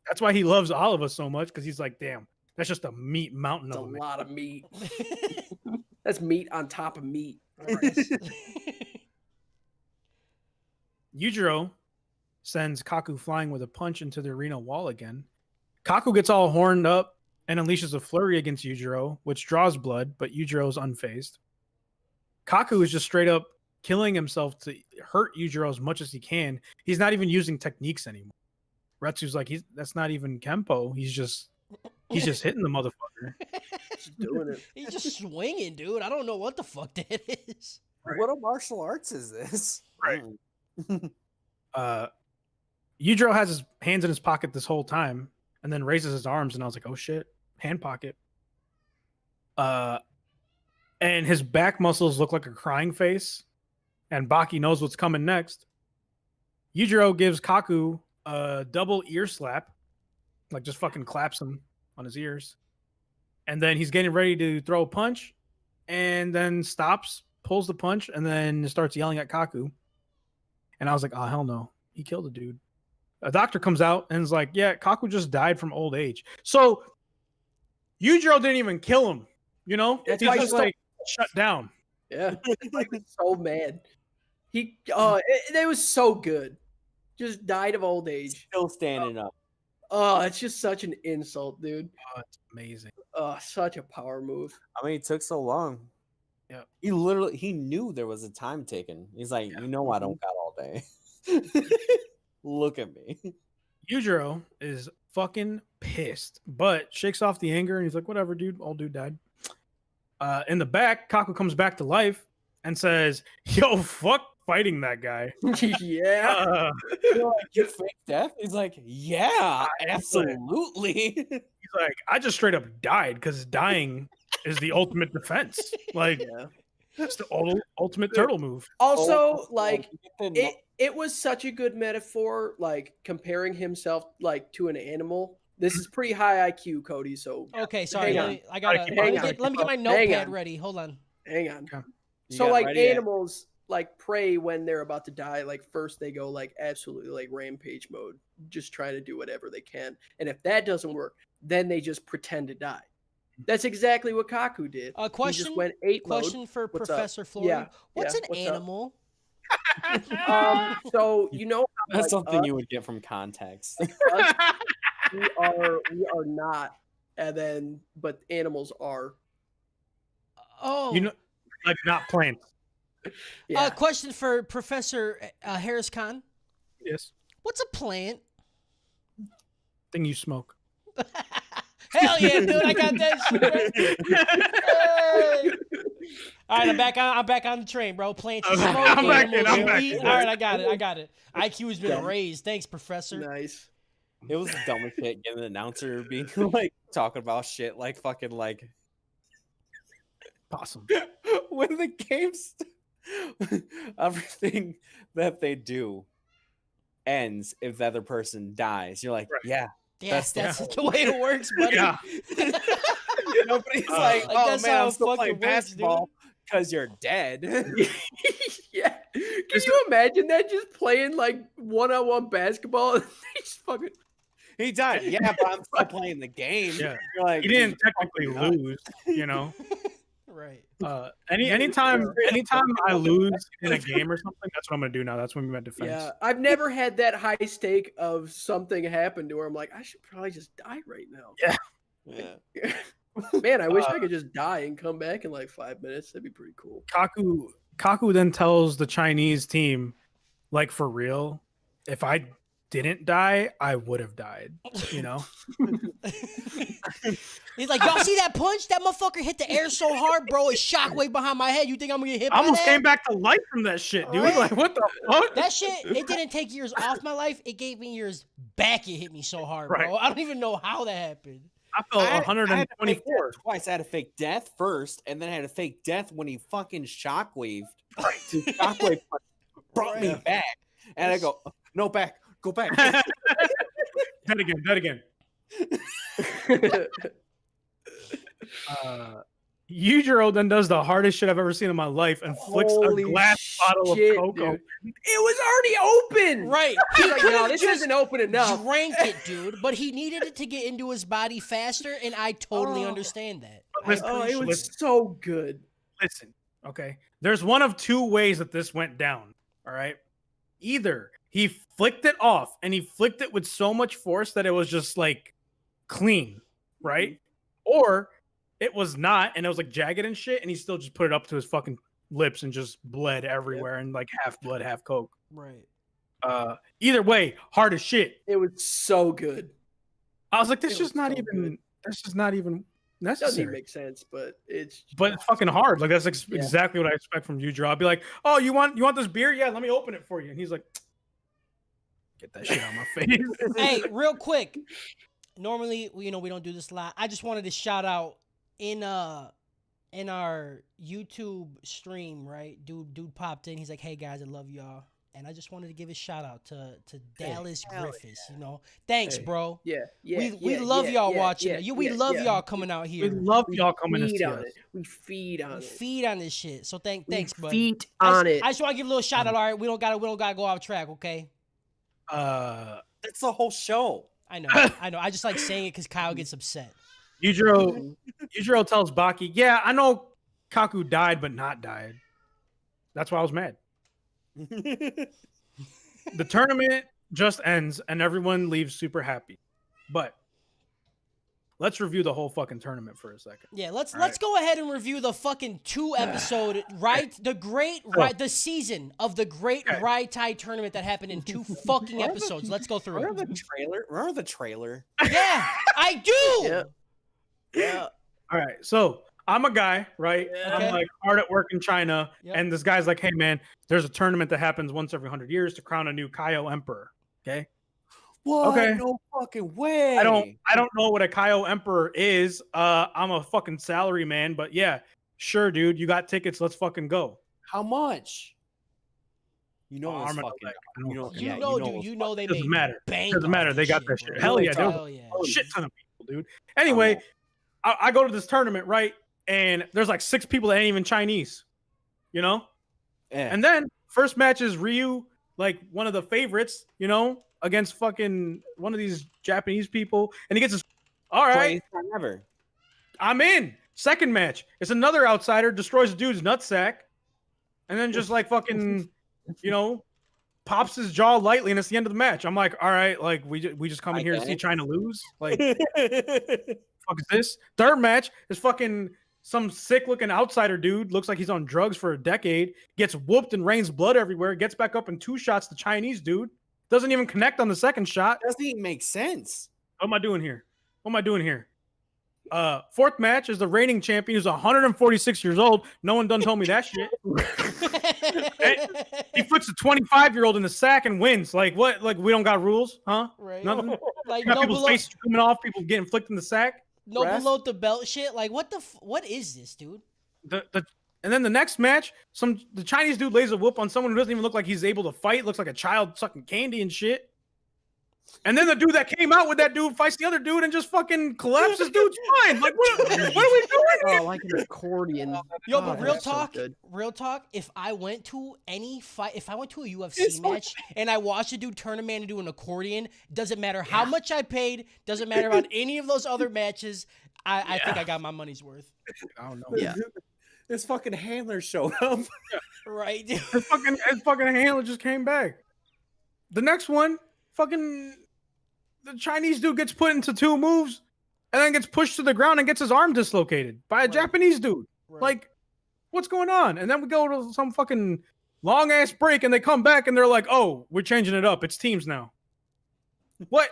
That's why he loves all of us so much, because he's like, damn, that's just a meat mountain
It's a
of a man.
lot of meat. That's meat on top of meat.
Yujiro sends Kaku flying with a punch into the arena wall again. Kaku gets all horned up and unleashes a flurry against Yujiro, which draws blood, but Yujiro's unfazed. Kaku is just straight up killing himself to hurt Yujiro as much as he can. He's not even using techniques anymore. Retsu's like, that's not even Kempo. He's just hitting the motherfucker.
Just doing it.
He's just swinging, dude. I don't know what the fuck that is.
Right.
What a martial arts is this?
Right. Yujiro has his hands in his pocket this whole time and then raises his arms, and I was like, oh shit, hand pocket. And his back muscles look like a crying face, and Baki knows what's coming next. Yujiro gives Kaku a double ear slap, like just fucking claps him on his ears. And then he's getting ready to throw a punch, and then stops, pulls the punch, and then starts yelling at Kaku. And I was like, oh, hell no. He killed a dude. A doctor comes out and is like, yeah, Kaku just died from old age. So Yujiro didn't even kill him, you know?
That's
He's
why
just
he's so-
like shut down.
Yeah. Like, so mad. It was so good. Just died of old age.
Still standing up.
Oh, it's just such an insult, dude.
Oh, it's amazing.
Oh, such a power move.
I mean, it took so long.
Yeah.
He knew there was a time taken. He's like,
Yeah.
you know, I don't got all day. Look at me.
Yujiro is fucking pissed, but shakes off the anger and he's like, whatever, dude. Old dude died. In the back, Kaku comes back to life and says, yo, fuck fighting that guy.
Yeah.
You're like, you fake death? He's like, yeah, absolutely.
He's like, I just straight up died because dying is the ultimate defense. Like,
Yeah.
it's the ultimate turtle move.
Also, like,
it,
it was such a good metaphor, like comparing himself like to an animal. This is pretty high IQ, Cody. So
Okay, sorry.
Hang on.
I gotta.
Hang
Let me get my
Hang
notepad
on.
ready. Hold on.
hang on.
Okay.
So like animals like pray when they're about to die. Like first they go like absolutely like rampage mode, just trying to do whatever they can. And if that doesn't work, then they just pretend to die. That's exactly what Kaku did. He
Question.
just went ape mode.
Question for
What's up?
Professor Florian.
Yeah,
What's
yeah,
an
what's up?
animal?
So you know,
That's
like
something
us,
you would get from context.
us, we are not, and then but animals are.
Oh,
You know, like not plants.
Yeah.
question for Professor Harris Khan.
Yes.
What's a plant?
Thing you smoke.
Hell yeah, dude! I got that shit. Bro. Hey. All right, I'm back on the train, bro. Plants, you
Okay,
smoke,
I'm back in,
animals,
I'm
you
back
eat.
in.
All right, I got it. IQ's been raised. Thanks, Professor.
Nice.
It was the dumbest shit getting an announcer being like talking about shit like fucking like
Possum.
when the games everything that they do ends if the other person dies. You're like,
Right.
yeah.
Yeah,
That's
that's
the-
the way it works, buddy.
Yeah.
Nobody's
Like,
like, oh
that's
man,
how
I'm
it
still
fucking
playing
works, dude.
basketball because you're dead.
Yeah. Can you imagine that just playing like one-on-one basketball? And they just fucking.
He died. Yeah, but I'm still playing the game.
Yeah.
You're like,
He didn't
"You're
technically
fucking nuts."
lose, you know.
Right.
Anytime I lose in a game or something, that's what I'm gonna do now. That's when we went defense.
Yeah, I've never had that high stake of something happen to where I'm like, I should probably just die right now.
Yeah.
Man, I wish I could just die and come back in like 5 minutes. That'd be pretty cool.
Kaku then tells the Chinese team, like for real, if I didn't die, I would have died. You know?
He's like, y'all see that punch? That motherfucker hit the air so hard, bro. It's shockwave behind my head. You think I'm gonna get hit
I
by
almost
that?
came back to life from that shit, dude.
Right?
Like, what the fuck?
That shit, it didn't take years off my life. It gave me years back. It hit me so hard, bro.
Right.
I don't even know how that happened.
I felt
I had to fake
124.
death twice. I had a fake death first, and then I had a fake death when he fucking shockwaved. His shockwave brought me
Right.
back, and I go, no, back, go back.
Dead again. Yujiro then does the hardest shit I've ever seen in my life and flicks
Holy
a glass bottle of
shit,
cocoa.
dude. It was already open.
Right.
He's like, no, this isn't open enough.
Drank it, dude. But he needed it to get into his body faster, and I totally
Oh.
understand that.
Listen,
Oh, it was
listen.
so good.
Listen, okay. There's one of two ways that this went down. All right. Either he flicked it off and he flicked it with so much force that it was just like clean, right? Or it was not, and it was like jagged and shit, and he still just put it up to his fucking lips and just bled everywhere and like half blood, half coke.
Right.
Either way, hard as shit.
It was so good.
I was like,
It was so good.
this is not even
Doesn't
necessary.
even make sense, but it's.
But it's fucking hard. Like that's
Yeah.
exactly what I expect from you, Drew. I'll be like, "Oh, you want this beer? Yeah, let me open it for you." And he's like, "Get that shit out my face."
Hey, real quick. Normally, we don't do this a lot. I just wanted to shout out in our YouTube stream, right? Dude popped in. He's like, "Hey guys, I love y'all." And I just wanted to give a shout out to Dallas Griffiths, you know. Thanks,
Hey.
bro.
Yeah, yeah.
we
yeah,
love
yeah,
y'all
yeah,
watching
yeah,
it. We
yeah,
love
yeah.
y'all coming out
We
here.
love y'all coming to
feed
see
on
us.
it. We feed on
We
it.
feed on this shit. So thanks, bud.
Feet
I
on
just,
it.
I just want to give a little shout out. All right, we don't gotta go off track, okay?
That's the whole show.
I know. I just like saying it because Kyle gets upset.
Yujiro tells Baki, "Yeah, I know Kaku died, but not died. That's why I was mad." The tournament just ends and everyone leaves super happy. But let's review the whole fucking tournament for a second.
Yeah, let's
right.
go ahead and review the fucking 2-episode the season of the Great Rai Tai tournament that happened in 2 fucking episodes. Let's go through
Remember
it.
the trailer? Remember the trailer?
Yeah, I do.
Yeah. Yeah.
All right, so I'm a guy, right?
Yeah.
Okay.
I'm like hard at work in China,
Yep.
and this guy's like, "Hey man, there's a tournament that happens once every 100 years to crown a new Kaio emperor." Okay.
What?
Okay.
No fucking way.
I don't know what a Kaio emperor is. I'm a fucking salary man, but yeah, sure, dude. You got tickets. Let's fucking go.
How much? You know,
Arm
it's
and a
fucking.
leg. I don't fucking
You
know.
know,
it
dude.
was
You know they
Doesn't
made
matter.
bank
Doesn't
off
matter. They
this
got that shit.
bro.
Hell yeah, there was
Hell yeah.
a shit ton of people, dude. Anyway, I go to this tournament, right? And there's like 6 people that ain't even Chinese, you know?
Yeah.
And then first match is Ryu, like one of the favorites, you know, against fucking one of these Japanese people. And he gets his, all right.
Greatest time ever.
I'm in. Second match. It's another outsider destroys a dude's nutsack, and then just like fucking, pops his jaw lightly, and it's the end of the match. I'm like, all right, like we just come in here to see China lose. Like, fuck is this? Third match is fucking some sick looking outsider dude. Looks like he's on drugs for a decade. Gets whooped and rains blood everywhere. Gets back up in 2 shots. The Chinese dude doesn't even connect on the second shot.
Doesn't even make sense.
What am I doing here? Fourth match is the reigning champion who's 146 years old. No one done told me that shit. He puts a 25-year-old in the sack and wins. Like what? Like we don't got rules, huh?
Right.
Nothing.
Like
Got
no
people's
below,
faces coming off. People getting flicked in the sack.
no
Ref?
below the belt shit. Like what what is this, dude?
And then the next match, the Chinese dude lays a whoop on someone who doesn't even look like he's able to fight. Looks like a child sucking candy and shit. And then the dude that came out with that dude fights the other dude and just fucking collapses dude's spine. Like, what are we doing here?
Oh, like an accordion.
Yo,
Oh,
but real
that's so
talk,
good.
if I went to any fight, if I went to a UFC match and I watched a dude turn a man into an accordion, doesn't matter how much I paid, doesn't matter about any of those other matches, I think I got my money's worth.
I don't know.
Yeah.
This fucking handler showed up.
Right, dude.
His fucking handler just came back. The next one, fucking the Chinese dude gets put into 2 moves and then gets pushed to the ground and gets his arm dislocated by a Japanese dude.
Right.
Like, what's going on? And then we go to some fucking long ass break and they come back and they're like, oh, we're changing it up. It's teams now. What?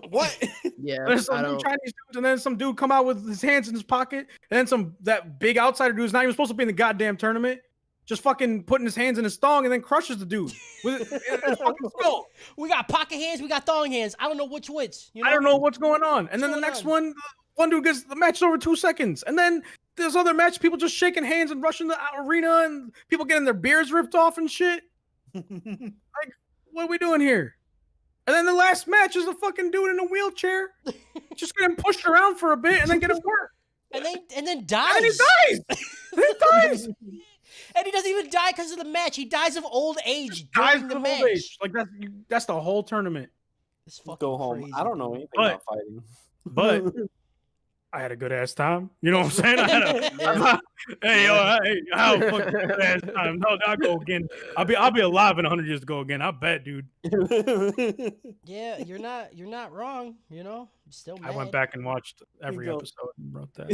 What?
Yeah.
There's
I
some
don't-
Chinese dudes, and then some dude come out with his hands in his pocket, and then that big outsider dude's not even supposed to be in the goddamn tournament, just fucking putting his hands in his thong and then crushes the dude with his fucking skull.
We got pocket hands, we got thong hands. I don't know which. You know?
I don't know what's going on. And then the
What's
next
going
one dude gets the match over 2 seconds, and then there's other match, people just shaking hands and rushing the arena, and people getting their beards ripped off and shit. What are we doing here? And then the last match is a fucking dude in a wheelchair, just getting pushed around for a bit and then get him work.
And then
And then he
dies.
dies. He dies.
And he doesn't even die because of the match. He dies of old age
Dies
during the
of
match.
old age. Like that's the whole tournament.
It's fucking
Go home.
crazy.
I don't know anything
But-
about fighting.
But I had a good ass time. You know what I'm saying? Hey, how fucking good ass time. No, I'll go again. I'll be alive in 100 years to go again. I bet, dude.
Yeah, you're not wrong. You know, still mad.
I went back and watched every
go.
episode and wrote that.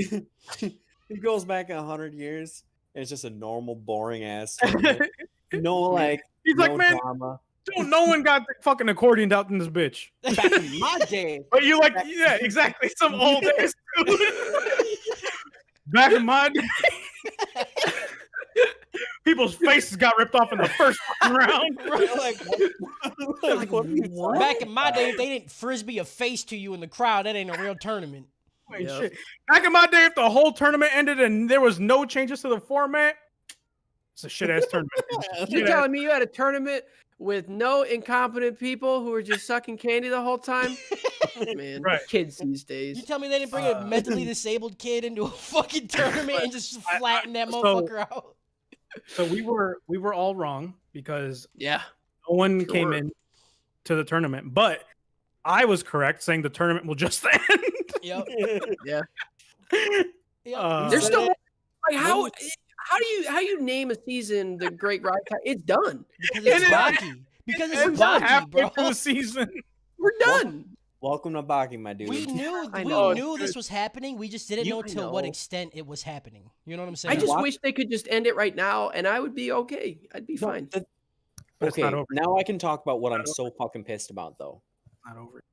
He goes back 100 years. And it's just a normal, boring ass. tournament. No, like,
He's
no
like, man,
drama.
dude, no one got the fucking accordion out in this bitch.
Back in my day,
But you like, yeah, exactly. Some old ass dude. Back in my day. People's faces got ripped off in the first fucking round.
like, what are you talking
Back in my day, if they didn't frisbee a face to you in the crowd, that ain't a real tournament.
Wait,
Yep.
shit. Back in my day, if the whole tournament ended and there was no changes to the format, it's a shit ass tournament.
You're telling me you had a tournament with no incompetent people who were just sucking candy the whole time? Man,
Right.
kids these
You
days.
tell me they didn't bring a mentally disabled kid into a fucking tournament and just flatten that
so-
motherfucker out?
So we were all wrong because
Yeah.
no one
Sure
came
were.
in to the tournament, but I was correct saying the tournament will just end.
Yep.
Yeah.
Yep.
There's
said
still
it.
like how do you name a season the Great Ride Time? It's done.
Because it's
And it-
Baki. Because
Ends
it's Baki,
halfway
bro.
through the season.
We're done.
Welcome to Baki, my dude.
We knew
I
we
know.
knew this was happening. We just didn't know
I
to what
know.
extent it was happening. You know what I'm saying?
I just
Watch-
wish they could just end it right now, and I would be okay. I'd be
No,
fine.
But it's
okay,
not over.
now I can talk about what I'm so fucking pissed about, though.
Not over.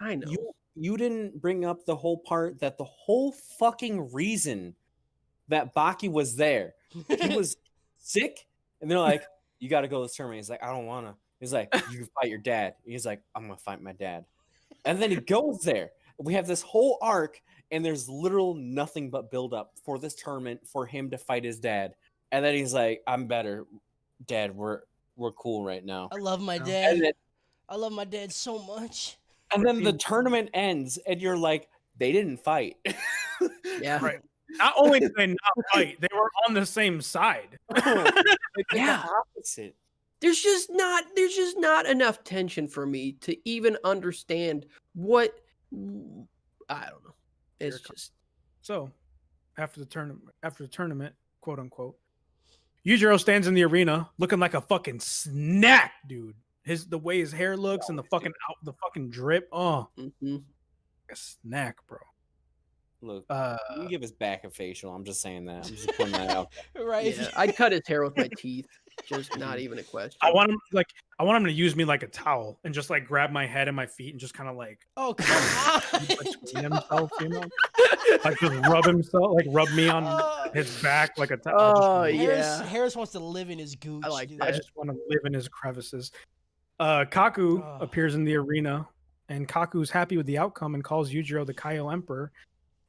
I know.
You didn't bring up the whole part that the whole fucking reason that Baki was there, he was sick, and they're like, "You got to go to this tournament." He's like, "I don't wanna." He's like, "You can fight your dad." He's like, "I'm gonna fight my dad," and then he goes there. We have this whole arc, and there's literal nothing but build up for this tournament for him to fight his dad, and then he's like, "I'm better, Dad. We're cool right now."
I love my
No.
dad.
And then,
I love my dad so much.
and then the tournament ends, and you're like, "They didn't fight."
Yeah.
Right. Not only did they not fight, they were on the same side.
Yeah.
Opposite.
There's just not enough tension for me to even understand what I don't know. It's just
So, after the tournament, quote unquote, Yujiro stands in the arena looking like a fucking snack, dude. The way his hair looks and the fucking drip. Oh,
mhm.
a snack, bro.
Look, you give his back a facial. I'm just saying that. I'm just putting that out.
Right.
Yeah, I'd cut his hair with my teeth. Just not even a question.
I want him to use me like a towel and just like grab my head and my feet and just kind of like
Oh, come on.
between himself, you know, like just rub me on his back like a towel.
Oh,
Harris,
yeah.
Harris wants to live in his gooch.
I like
dude.
that.
I just want to live in his crevices. Kaku
Oh.
appears in the arena, and Kaku's happy with the outcome and calls Yujiro the Kaio Emperor.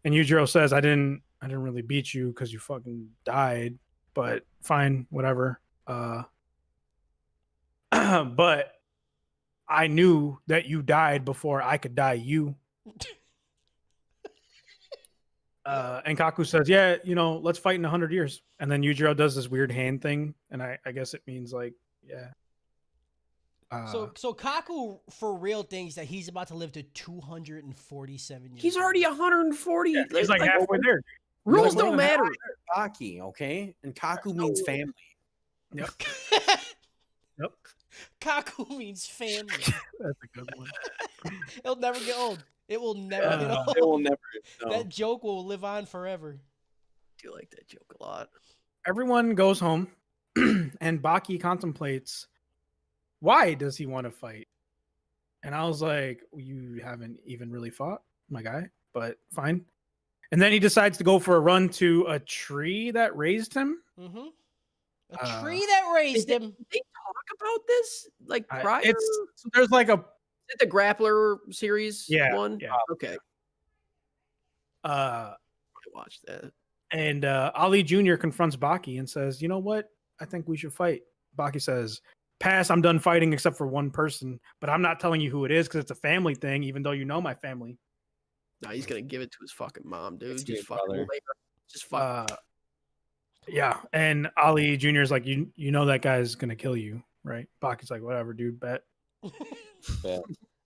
And Yujiro says, "I didn't really beat you because you fucking died, but fine, whatever. But I knew that you died before I could die you." And Kaku says, "Yeah, let's fight in 100 years." And then Yujiro does this weird hand thing, and I guess it means like, yeah.
So Kaku for real thinks that he's about to live to 247 years.
He's already 140.
Yeah, he's like halfway there.
Rules
Like,
don't matter.
Baki, okay? And Kaku means family.
Yep. Yep.
Kaku means family.
That's a good one.
It'll never get old. It will never get old.
It will never. No.
That joke will live on forever.
I do like that joke a lot.
Everyone goes home, and Baki contemplates, why does he want to fight? And I was like, you haven't even really fought, my guy, but fine. And then he decides to go for a run to a tree that raised him.
Mm-hmm. A tree that raised him.
Did they talk about this like prior?
There's like a
Is it the Grappler series one?
Yeah.
Okay. I watched that.
And Ali Jr. confronts Baki and says, "You know what? I think we should fight." Baki says, "Pass, I'm done fighting except for one person, but I'm not telling you who it is because it's a family thing, even though you know my family."
No, he's gonna give it to his fucking mom, dude.
It's
Just
good,
fucking
brother.
later. Just fuck.
Yeah, and Ali Jr. is like, you know that guy's gonna kill you, right? Baki's like, whatever, dude, bet.
Bet.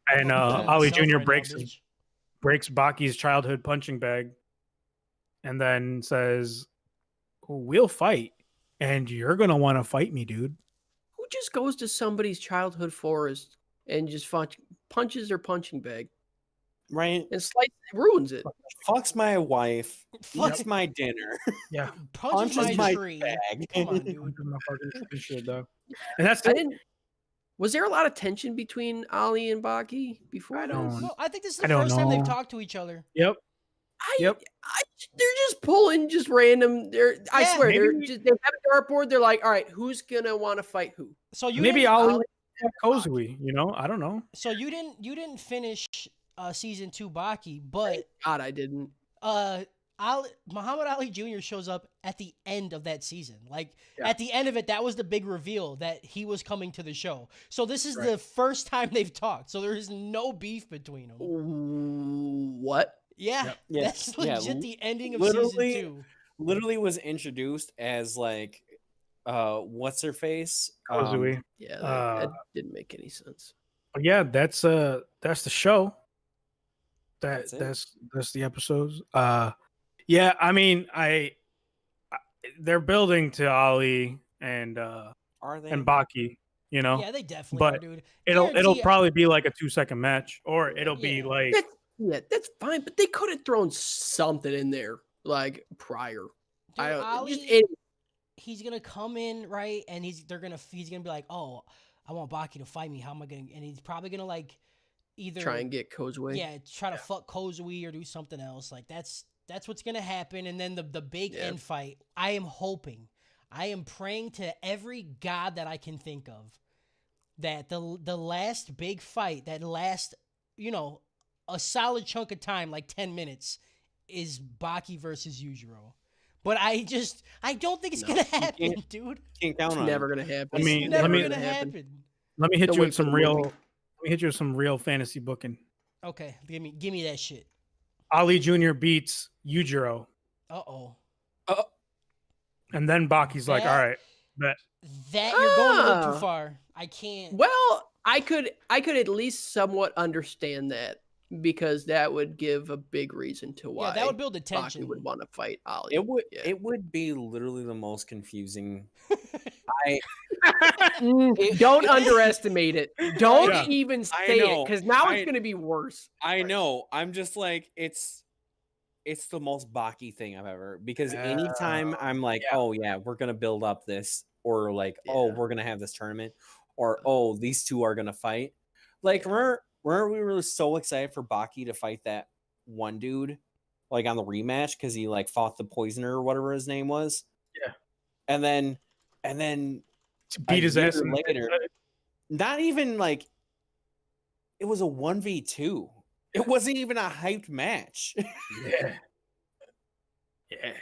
And
Fuck
Ali
yourself
Jr.
right now,
breaks
bitch.
Baki's childhood punching bag, and then says, "We'll fight, and you're gonna want to fight me, dude."
Who just goes to somebody's childhood forest and just punches their punching bag
Right?
and ruins it?
Fucks my wife.
Fuck.
Eats my dinner.
Yeah,
Punches
Punches
my
my
tree.
bag.
Come on, dude.
shit, though. And that's
I
it.
didn't. Was there a lot of tension between Ali and Baki before?
I don't-
No, I think this is
I
the
don't
first time they've
know.
talked to each other.
Yep.
They're just pulling just random. I
Yeah,
swear,
maybe-
they have a dartboard. They're like, all right, who's gonna want to fight who?
So you
Maybe
didn't,
Ali Kozui, I don't know.
So you didn't finish season 2 Baki, but
God, I didn't.
Muhammad Ali Jr. shows up at the end of that season. Like
Yeah.
at the end of it, that was the big reveal that he was coming to the show. So this is
Right.
the first time they've talked. So there is no beef between them.
What?
Yeah,
Yep.
Yeah,
that's
yeah,
legit the ending of
literally-
season 2.
Literally was introduced as like, what's her face?
Kozui.
Yeah,
Uh,
that didn't make any sense.
But yeah, that's the show.
That's it.
That's the episodes. Yeah, I mean, they're building to Ali and
Are they?
Baki,
Yeah, they definitely
but
are, dude.
it'll
Guarantee-
probably be like a 2-second match, or it'll be
Yeah.
like
That's fine, but they could have thrown something in there like prior.
Dude,
I don't.
Ali,
Just any,
he's gonna come in right, and he's gonna be like, oh, I want Baki to fight me. How am I gonna? And he's probably gonna like either
try and get Kozue.
yeah, try to fuck Kozui or do something else. Like that's what's gonna happen. And then the big
Yeah.
end fight. I am praying to every god that I can think of that the last big fight, that last, a solid chunk of time, like 10 minutes, is Baki versus Yujiro. But I don't think it's
No,
gonna
you
happen,
can't.
dude.
Can't count
It's
on
never
it.
gonna happen.
I mean,
It's
let
never
me-
gonna happen.
let me hit
Don't
you
wait
with
for
some
the
real.
movie.
Let me hit you with some real fantasy booking.
Okay, give me that shit.
Ali Jr. beats Yujiro,
Uh-oh.
and then Baki's like,
That-
"All right, bet."
That you're going a little
Ah.
too far. I can't.
Well, I could at least somewhat understand that. because that would give a big reason to why
Yeah, that would build the
Baki
tension.
would want to fight Ali.
It would
Yeah.
it would be literally the most confusing.
Don't underestimate it. Don't
Yeah.
even
I
say it
know.
because now
I-
it's gonna be worse.
I know. I'm just like it's the most Baki thing I've ever because anytime I'm like,
yeah.
oh yeah, we're gonna build up this, or like, oh,
Yeah.
we're gonna have this tournament, or oh, these two are gonna fight. Like, remember we were so excited for Baki to fight that one dude, like on the rematch because he like fought the poisoner or whatever his name was.
Yeah.
And then
Beat his ass
year
in the
later. Not even like it was a 1v2. It wasn't even a hyped match.
Yeah. Yeah.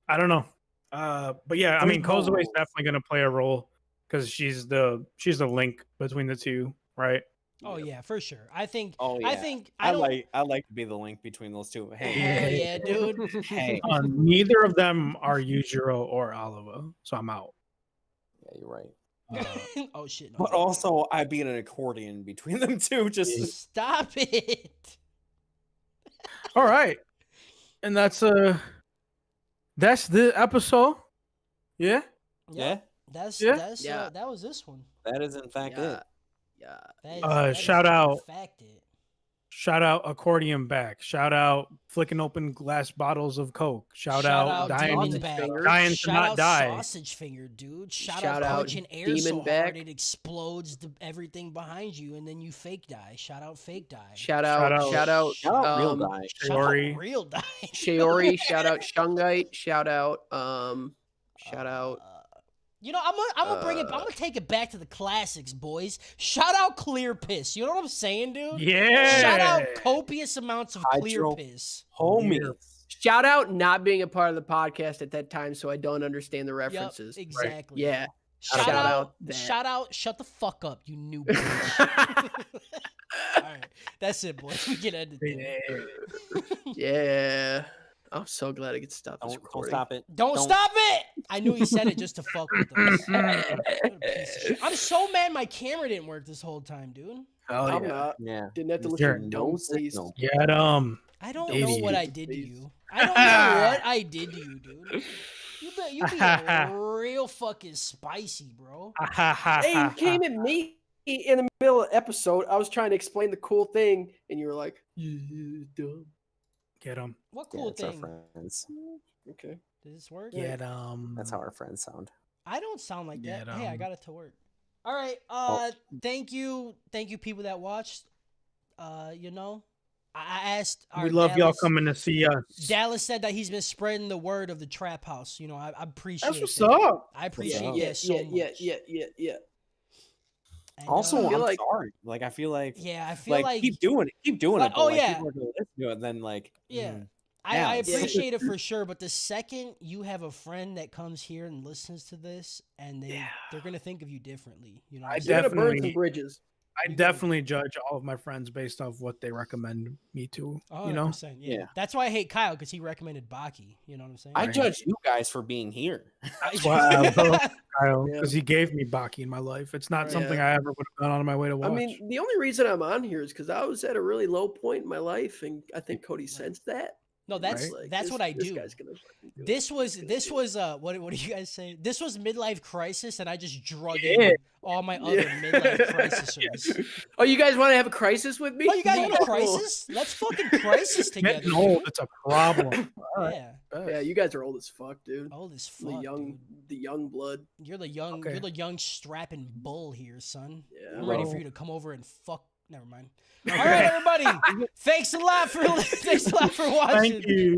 I don't know. But yeah, I mean,
There's no
Kozue's
rules.
definitely gonna play a role because she's the link between the two, right?
Oh yeah, for sure. I think.
Oh yeah.
I think. I don't.
I like to be the link between those two. Hey,
Hell yeah, dude.
hey.
Neither of them are Yujiro or Oliva, so I'm out.
Yeah, you're right.
Oh shit. No.
But also, I'd be an accordion between them two. Just
Stop it.
All right, and that's the episode. Yeah.
yeah,
That's
Yeah.
Yeah.
that was this one.
that is in fact
Yeah.
it.
Yeah.
That is
Shout
in
out.
fact it.
Shout out accordion back. Shout out flicking open glass bottles of Coke. Shout out dying,
Demon
Sausage
Bag.
Finger.
dying to
Shout
not
out
die.
Sausage Finger, dude. Shout
Shout
out
out
punching air
Demon
so
Bag.
hard it explodes everything behind you, and then you fake die. Shout out fake die.
Shout out real
Shout out real guy.
Shout out
Shiori.
real die.
Shiori, shout out Shungite, shout out shout out
You know, I'm gonna bring it. I'm gonna take it back to the classics, boys. Shout out Clear Piss. You know what I'm saying, dude?
Yeah.
Shout out copious amounts of Clear
Hydro-
Piss.
Homie.
shout out not being a part of the podcast at that time, so I don't understand the
Yep,
references.
exactly.
Yeah.
Shout
Shout
out
out that.
Shout out. Shut the fuck up, you new bitch. All right, that's it, boys. We can end it there.
Yeah. I'm so glad I get to stop this
Don't
recording.
stop it.
Don't stop it! I knew he said it just to fuck with us. What a piece of shit. I'm so mad my camera didn't work this whole time, dude.
Hell
I'm
yeah.
not.
Yeah.
Didn't have to
Sure.
listen to no please.
signal.
Yeah.
I don't
Idiot.
know what I did to you. I don't know what I did to you, dude. You be real fucking spicy, bro.
Hey, you came at me in the middle of the episode. I was trying to explain the cool thing, and you were like, "Yeah, dumb."
Get them.
What
Yeah,
cool
it's our
thing?
friends.
Okay.
Does this work?
Get them.
That's how our friends sound.
I don't sound like that.
Get
Hey, I
'em.
got it to work. All right. Thank you, people that watched. You know, I asked.
We
our
love y'all
Dallas-
coming to see us.
Dallas said that he's been spreading the word of the trap house. You know, I appreciate.
That's what's
that.
up.
I appreciate
up?
that so much.
Yeah.
And,
Also,
I feel
I'm
like-
sorry. Like I feel like
yeah, I feel like
keep doing it. Keep doing
Like,
it. But,
oh,
like,
yeah.
people are gonna listen to it. Then like
Yeah.
mm,
I
Yeah.
appreciate it for sure, but the second you have a friend that comes here and listens to this, and they're gonna think of you differently. You know, what
I
I'm
You're
saying?
gonna burn some
Definitely.
bridges.
I definitely judge all of my friends based off what they recommend me to. You know.
100%, yeah.
Yeah.
That's why I hate Kyle because he recommended Baki. You know what I'm saying?
I
Right.
judge you guys for being here.
That's why I love Kyle,
Yeah.
because he gave me Baki in my life. It's not
Right.
something I ever would have gone on my way to watch.
I mean, the only reason I'm on here is because I was at a really low point in my life, and I think Cody sensed that.
No, that's
Right.
Like,
that's
this-
what I
this
do.
guy's gonna fucking do it.
This was what do you guys say? This was midlife crisis, and I just drug
Yeah.
in all my other midlife crisisers.
Oh, you guys want to have a crisis with me?
Oh, you guys want a
No.
crisis? Let's fucking crisis together.
Getting old, it's a problem.
Yeah,
Yeah, you guys are old as fuck, dude.
old as
the
fuck,
young,
dude.
the young blood.
You're the young,
Okay.
you're the young strapping bull here, son.
Yeah,
I'm ready
well.
for you to come over and fuck. Never mind. All right, everybody. Thanks a lot for watching.
Thank you.